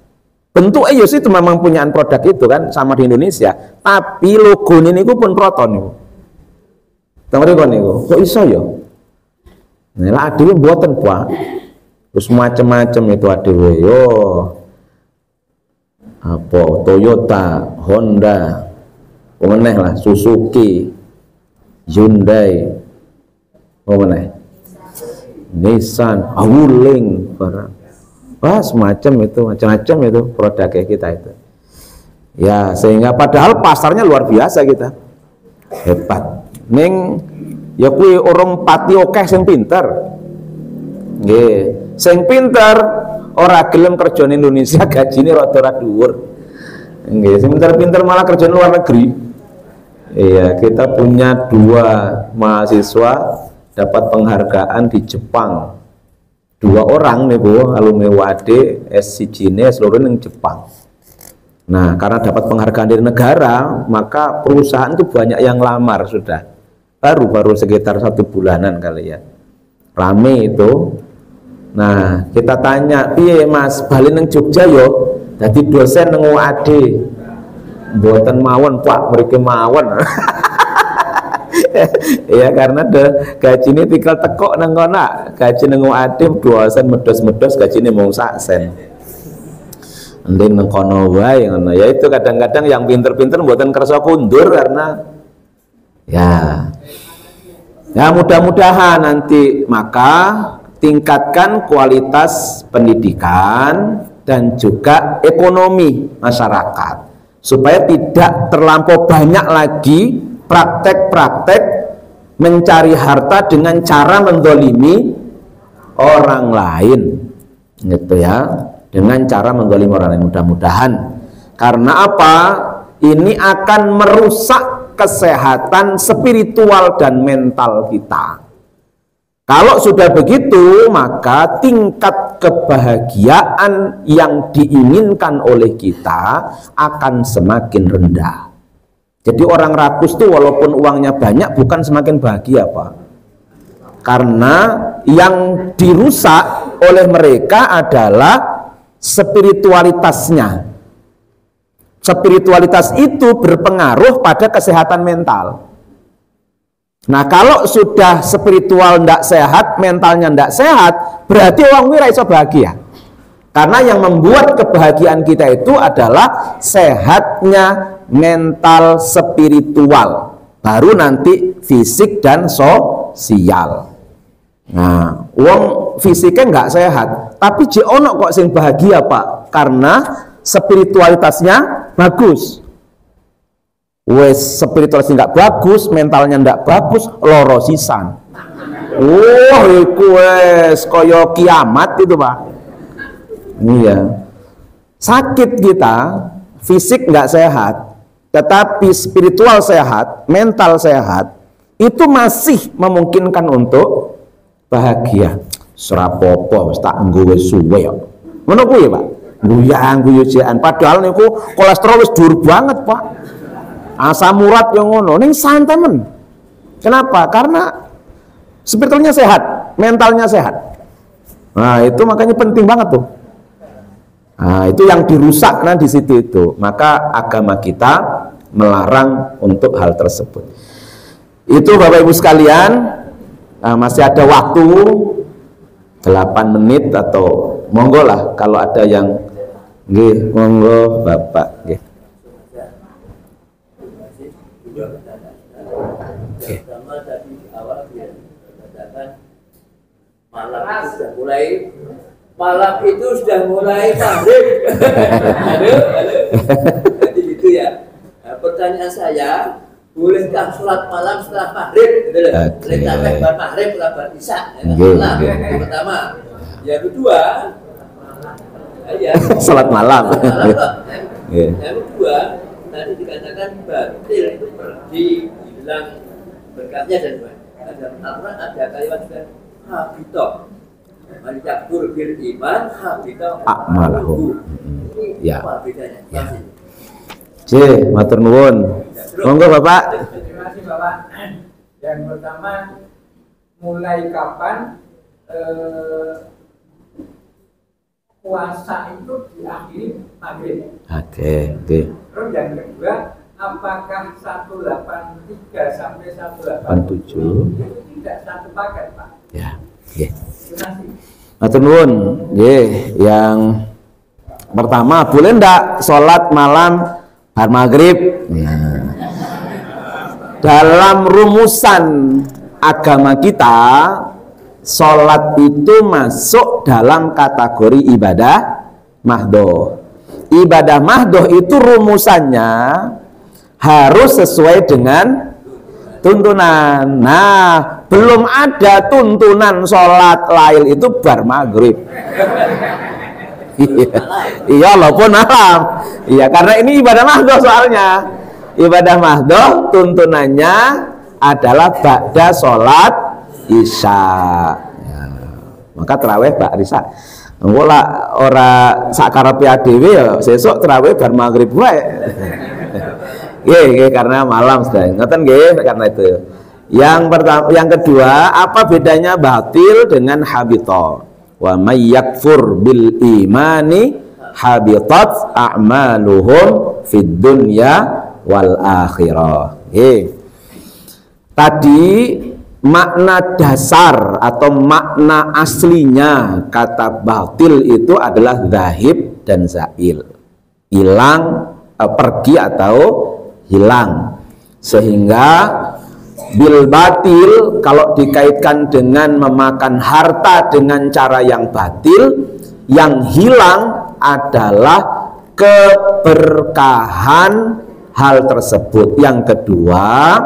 Bentuknya sih itu memang punyaan produk itu kan sama di Indonesia, tapi logonya niku pun Proton niku. Tengok niku, kok iso ya? Nah, lah adewe mboten, Pak. Terus macam-macam itu ADW, yo apa Toyota, Honda, meneh lah, Suzuki, Hyundai, meneh, Nissan, Wuling, wah semacam itu, macam-macam itu produknya kita itu. Ya sehingga padahal pasarnya luar biasa kita, hebat. Ning ya kui orang pati okeh sing pinter, nggih. Sing pinter ora gelem kerja di Indonesia, gajine rada dhuwur. Nggih, sing pinter-pinter malah kerja di luar negeri. Iya, kita punya 2 mahasiswa dapat penghargaan di Jepang. 2 orang nih Bu, alumni UAD S1 seluruh yang Jepang. Nah, karena dapat penghargaan dari negara, maka perusahaan itu banyak yang lamar sudah. Baru sekitar 1 bulanan kali ya. Rame itu. Nah, kita tanya, piye Mas, bali nang Jogja yo, dadi dosen nang UAD. Mboten mawon, Pak, mriki mawon. Ya karena gajine tinggal tekok nang kono. Gaji nang UAD dosen medos-medos gajine mung sak sen. Ndeng nang kono wae ngono. Ya itu kadang-kadang yang pinter-pinter mboten kersa kundur karena ya mudah-mudahan nanti maka tingkatkan kualitas pendidikan dan juga ekonomi masyarakat supaya tidak terlampau banyak lagi praktek-praktek mencari harta dengan cara menzalimi orang lain gitu ya, dengan cara menzalimi orang lain. Mudah-mudahan, karena apa? Ini akan merusak kesehatan spiritual dan mental kita. Kalau sudah begitu, maka tingkat kebahagiaan yang diinginkan oleh kita akan semakin rendah. Jadi orang rakus itu walaupun uangnya banyak bukan semakin bahagia, Pak. Karena yang dirusak oleh mereka adalah spiritualitasnya. Spiritualitas itu berpengaruh pada kesehatan mental. Nah, kalau sudah spiritual tidak sehat, mentalnya tidak sehat, berarti orang wira iso bahagia. Karena yang membuat kebahagiaan kita itu adalah sehatnya mental spiritual. Baru nanti fisik dan sosial. Nah, uang fisiknya nggak sehat, tapi ono kok sing bahagia, Pak. Karena spiritualitasnya bagus. Wes spiritualitasnya nggak bagus, mentalnya nggak bagus, loro sisan. Iku wes koyo kiamat itu Pak. Iya. Sakit kita, fisik nggak sehat, tetapi spiritual sehat, mental sehat, itu masih memungkinkan untuk bahagia. Serapopo wis tak nggo wis suwe kok. Ngono kuwi, Pak. Guyu-guyuan padahal niku kolesterol wis dhuwur banget, Pak. Asam urat yang ngono, ning santai men. Kenapa? Karena spiritualnya sehat, mentalnya sehat. Nah, itu makanya penting banget tuh. Nah, itu yang dirusak di situ itu. Maka agama kita melarang untuk hal tersebut. Itu Bapak Ibu sekalian, masih ada waktu 8 menit atau monggo lah kalau ada yang nggih, monggo Bapak nggih. Pertama tadi di awal dia mengatakan malam itu sudah mulai maghrib. Jadi gitu ya. Nah, pertanyaan saya, bolehkah sholat malam setelah maghrib? Setelah maghrib, setelah isya. Yang pertama. Yang kedua, sholat malam. Yang kedua, tadi dikatakan batil itu pergi, hilang berkatnya dan ada kalimat juga habito. Man yakfur bil iman habito a'maluhu. Ya. Apa bedanya? Ya. Matur nuwun. Monggo Bapak. Terima kasih Bapak. Yang pertama, mulai kapan puasa itu diakhiri maghrib? Oke. Terus yang kedua, apakah 183 sampai 187 itu tidak satu paket, Pak? Ya. Oke. Terima kasih. Matur nuwun. Yang pertama, boleh ndak sholat malam bar maghrib? Ya. Dalam rumusan agama kita, sholat itu masuk dalam kategori ibadah mahdoh. Ibadah mahdoh itu rumusannya harus sesuai dengan tuntunan. Nah, belum ada tuntunan sholat lail itu bar maghrib. Iya, walaupun malam. Iya, karena ini ibadah mahdoh soalnya. Ibadah mahdoh tuntunannya adalah ba'da sholat isya. Ya. Maka terawih ba'da isya. Engko lah ora sakarepe dhewe ya sesuk terawih bar maghrib wae. Nggih, karena malam sedaya. Ngoten nggih, karena itu. Yang pertama, yang kedua, apa bedanya batil dengan habita? Wa may yakfur bil imani habitat a'maluhum fid dunya wal akhirah. Tadi makna dasar atau makna aslinya kata batil itu adalah zahib dan zail, hilang, pergi atau hilang. Sehingga bil batil kalau dikaitkan dengan memakan harta dengan cara yang batil, yang hilang adalah keberkahan hal tersebut. Yang kedua,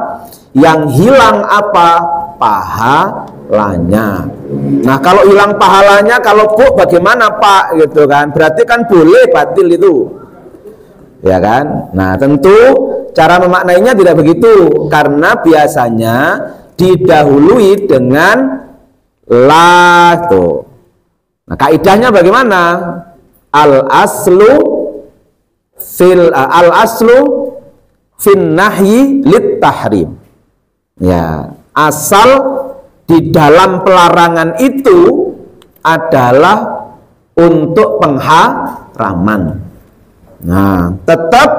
yang hilang apa? Pahalanya. Nah, kalau hilang pahalanya, kalau Bu bagaimana Pak gitu kan? Berarti kan boleh batil itu. Ya kan? Nah, tentu cara memaknainya tidak begitu, karena biasanya didahului dengan la tuh. Nah, kaidahnya bagaimana? Al aslu fin nahyi lit tahrim. Ya, asal di dalam pelarangan itu adalah untuk pengharaman. Nah, tetap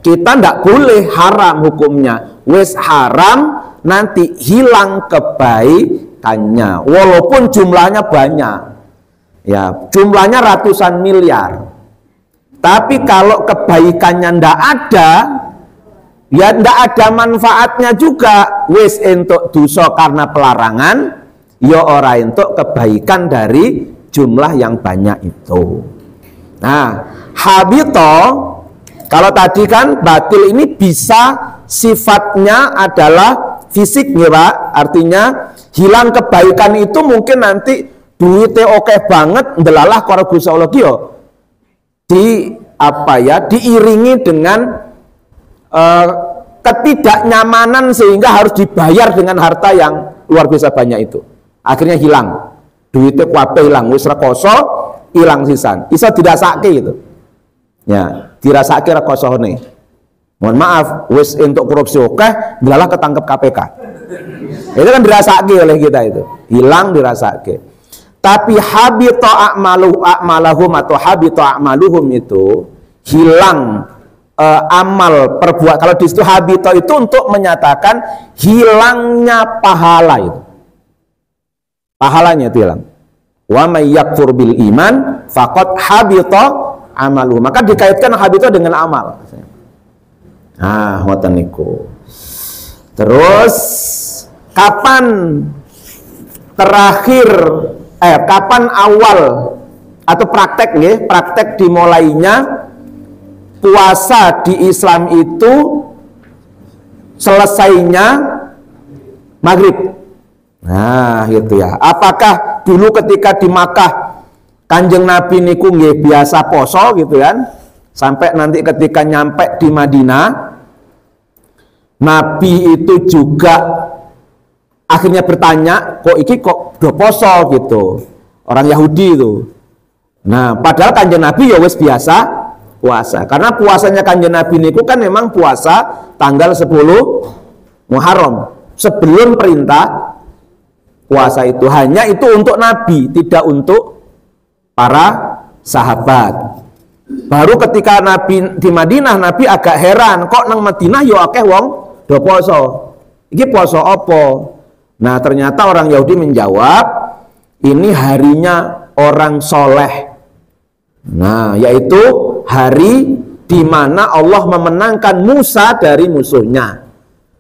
kita tidak boleh haram hukumnya. Wes haram, nanti hilang kebaikannya. Walaupun jumlahnya banyak. Ya, jumlahnya ratusan miliar. Tapi kalau kebaikannya ndak ada, ya ndak ada manfaatnya juga. Wes entuk dosa karena pelarangan, ya ora entuk kebaikan dari jumlah yang banyak itu. Nah, habito kalau tadi kan batil ini bisa sifatnya adalah fisik ya Pak. Artinya hilang kebaikan itu mungkin nanti duitnya oke banget ndelalah karo Gusti Allah ki yo diiringi dengan ketidaknyamanan sehingga harus dibayar dengan harta yang luar biasa banyak itu. Akhirnya hilang. Duitnya kabeh hilang, wis rekoso hilang sisan. Iso dirasake gitu. Ya, dirasake rekosone. Mohon maaf, wis untuk korupsi oke, ndelalah ketangkep KPK. Itu kan dirasake oleh kita itu. Hilang dirasake. Tapi habito a'malahum atau habito a'maluhum itu hilang amal perbuatan. Kalau di situ habito itu untuk menyatakan hilangnya pahala itu. Pahalanya itu hilang. Wa may yakfur bil iman faqad habita amaluhu. Maka dikaitkan habito dengan amal. Nah, ngoten niku. Terus kapan kapan awal atau praktek nggih, praktek dimulainya puasa di Islam itu selesainya maghrib. Nah, gitu ya. Apakah dulu ketika di Makkah Kanjeng Nabi niku nggih biasa poso gitu kan? Sampai nanti ketika nyampe di Madinah Nabi itu juga akhirnya bertanya, kok iki kok do poso gitu. Orang Yahudi itu. Nah, padahal Kanjeng Nabi ya wis biasa puasa. Karena puasanya Kanjeng Nabi niku kan memang puasa tanggal 10 Muharram. Sebelum perintah puasa itu, hanya itu untuk Nabi, tidak untuk para sahabat. Baru ketika Nabi di Madinah, Nabi agak heran, kok nang Madinah yo akeh wong do poso. Iki poso apa? Nah, ternyata orang Yahudi menjawab, ini harinya orang soleh. Nah, yaitu hari di mana Allah memenangkan Musa dari musuhnya.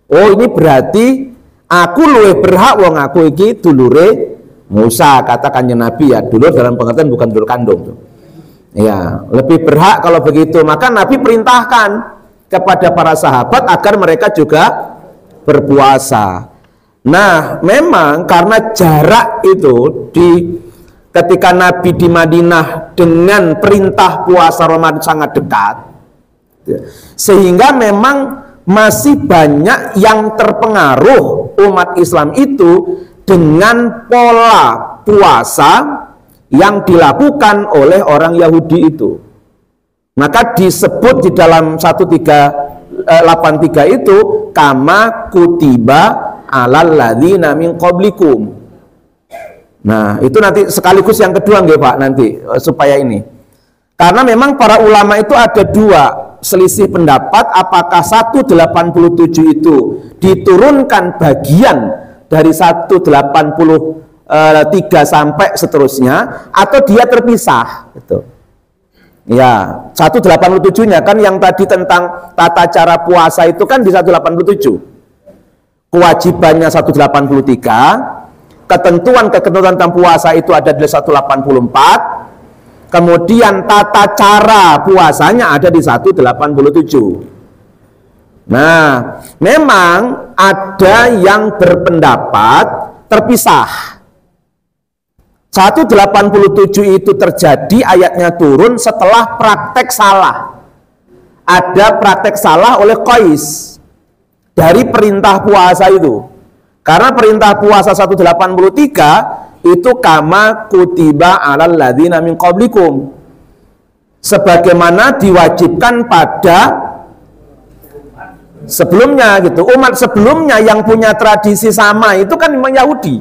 Oh, ini berarti aku luwih berhak wong aku iki dulure Musa, katakannya Nabi ya, dulur dalam pengertian bukan dulur kandung tuh. Ya, lebih berhak kalau begitu. Maka Nabi perintahkan kepada para sahabat agar mereka juga berpuasa. Nah, memang karena jarak itu ketika Nabi di Madinah dengan perintah puasa Ramadan sangat dekat, sehingga memang masih banyak yang terpengaruh umat Islam itu dengan pola puasa yang dilakukan oleh orang Yahudi itu. Maka disebut di dalam 1383 itu kama kutiba alal ladzina min qablikum. Nah, itu nanti sekaligus yang kedua nggih Pak nanti supaya ini. Karena memang para ulama itu ada dua selisih pendapat apakah 187 itu diturunkan bagian dari 183 sampai seterusnya atau dia terpisah gitu. Ya, 187-nya kan yang tadi tentang tata cara puasa itu kan di 187. Kewajibannya 183, ketentuan tentang puasa itu ada di 184. Kemudian tata cara puasanya ada di 187. Nah, memang ada yang berpendapat terpisah. 187 itu terjadi ayatnya turun setelah praktek salah. Ada praktek salah oleh Qais dari perintah puasa itu. Karena perintah puasa 183 itu kama kutiba alal ladzina min qablikum, sebagaimana diwajibkan pada sebelumnya gitu. Umat sebelumnya yang punya tradisi sama itu kan memang Yahudi.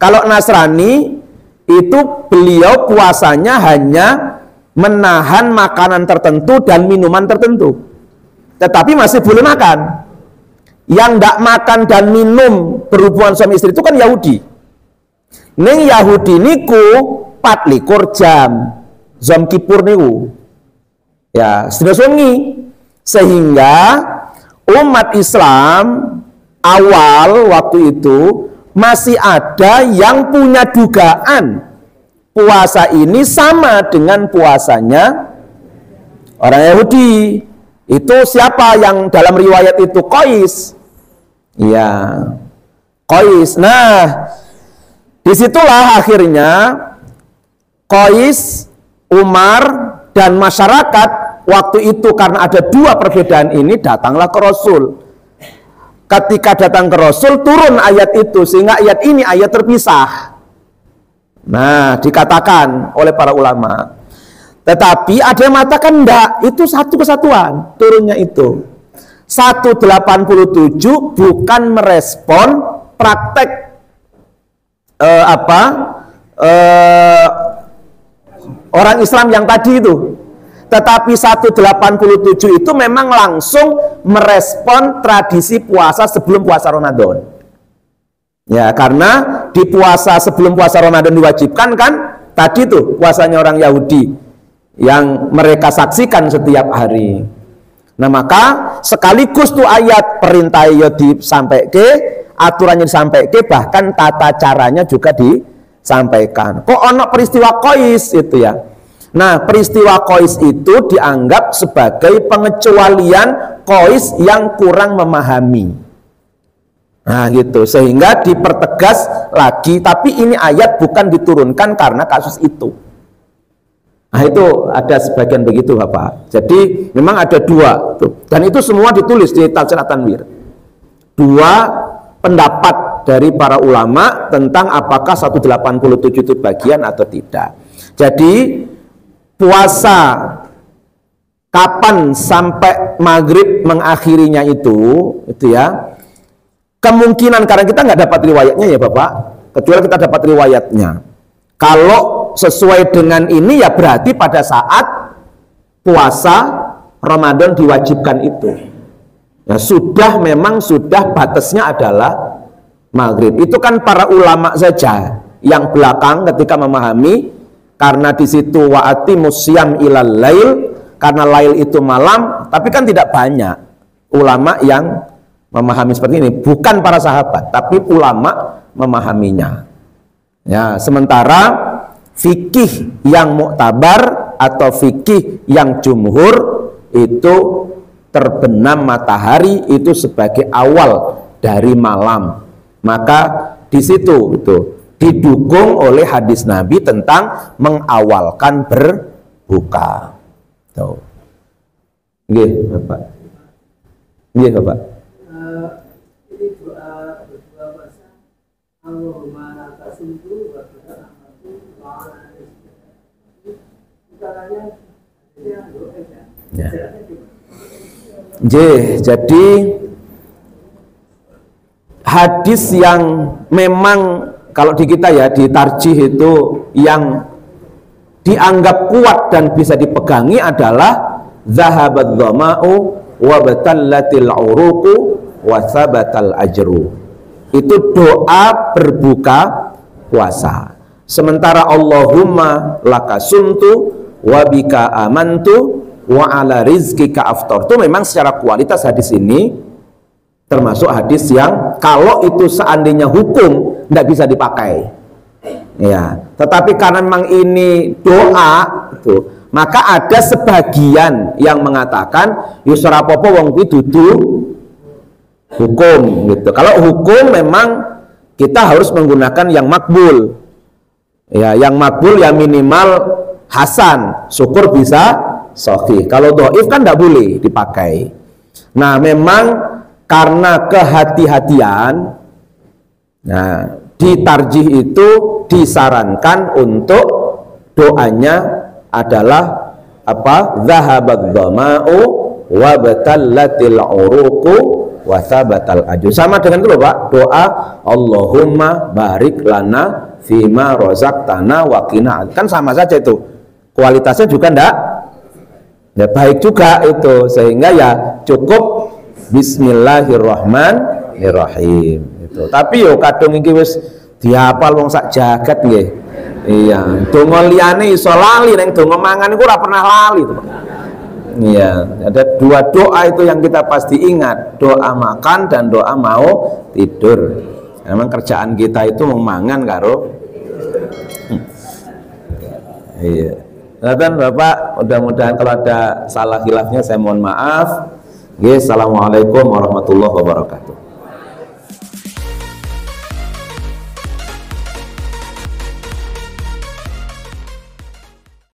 Kalau Nasrani itu beliau puasanya hanya menahan makanan tertentu dan minuman tertentu, tetapi masih boleh makan. Yang tidak makan dan minum berhubungan suami istri itu kan Yahudi. Ning Yahudi niku 24 jam Zom Kipur niku ya sedina wengi, sehingga umat Islam awal waktu itu masih ada yang punya dugaan puasa ini sama dengan puasanya orang Yahudi. Itu siapa yang dalam riwayat itu? Qais. Ya, Qais. Nah, disitulah akhirnya Qais, Umar, dan masyarakat waktu itu karena ada dua perbedaan ini datanglah ke Rasul. Ketika datang ke Rasul turun ayat itu sehingga ayat ini ayat terpisah. Nah, dikatakan oleh para ulama. Tetapi ada yang mengatakan enggak, itu satu kesatuan turunnya itu. 187 bukan merespon praktek orang Islam yang tadi itu. Tetapi 187 itu memang langsung merespon tradisi puasa sebelum puasa Ramadan. Ya, karena di puasa sebelum puasa Ramadan diwajibkan kan tadi tuh puasanya orang Yahudi yang mereka saksikan setiap hari. Nah, maka sekaligus tuh ayat perintah yo disampaike, aturannya disampaike, bahkan tata caranya juga disampaikan. Kok ono peristiwa Qais itu ya. Nah, peristiwa Qais itu dianggap sebagai pengecualian Qais yang kurang memahami. Nah, gitu. Sehingga dipertegas lagi, tapi ini ayat bukan diturunkan karena kasus itu. Nah, itu ada sebagian begitu Bapak. Jadi memang ada dua tuh. Dan itu semua ditulis di Tafsir At-Tanwir. Dua pendapat dari para ulama tentang apakah 187 itu bagian atau tidak. Jadi puasa kapan sampai maghrib mengakhirinya itu ya. Kemungkinan karena kita nggak dapat riwayatnya ya Bapak. Kecuali kita dapat riwayatnya. Kalau sesuai dengan ini ya berarti pada saat puasa Ramadan diwajibkan itu ya memang sudah batasnya adalah maghrib. Itu kan para ulama saja yang belakang ketika memahami, karena di situ wa'ati musyam ilal lail, karena lail itu malam, tapi kan tidak banyak ulama yang memahami seperti ini, bukan para sahabat tapi ulama memahaminya ya. Sementara fikih yang muktabar atau fikih yang jumhur itu terbenam matahari itu sebagai awal dari malam. Maka di situ itu didukung oleh hadis Nabi tentang mengawalkan berbuka. Tuh. Nggih, Bapak. Nggih, Bapak. Ini doa berbuka puasa Allahumma laka sumtu wa bika amatu wa ala rizki. Caranya ya. Jadi hadis yang memang kalau di kita ya di tarjih itu yang dianggap kuat dan bisa dipegangi adalah zahabat dhama'u wa batallatil uruqu wa sabatal ajru. Itu doa berbuka puasa. Sementara Allahumma laka sumtu wa bika amantu wa ala rizkika aftartu, memang secara kualitas hadis ini termasuk hadis yang kalau itu seandainya hukum tidak bisa dipakai ya, tetapi karena memang ini doa itu, maka ada sebagian yang mengatakan yusra popo wong kuwi dudu hukum gitu. Kalau hukum memang kita harus menggunakan yang makbul ya, yang makbul ya minimal hasan, syukur bisa sahih. Kalau dhaif kan tidak boleh dipakai. Nah, memang karena kehati-hatian, nah di tarjih itu disarankan untuk doanya adalah apa? Zahabat dhama'u wa batallatil uruqu wa sabatal ajru. Sama dengan itu loh Pak, doa Allahumma barik lana fima razaqtana wa qina. Kan sama saja itu. Kualitasnya juga enggak ya, baik juga itu, sehingga ya cukup bismillahirrahmanirrahim itu. Tapi yo kadung iki wis dihafal wong sak jagat nggih. Iya, donga liyane iso lali, ning donga mangan iku ora pernah lali itu, Pak. Iya, ada dua doa itu yang kita pasti ingat, doa makan dan doa mau tidur. Memang kerjaan kita itu mau mangan karo Iya. Nah, Bapak, mudah-mudahan kalau ada salah khilafnya saya mohon maaf. Assalamualaikum warahmatullahi wabarakatuh.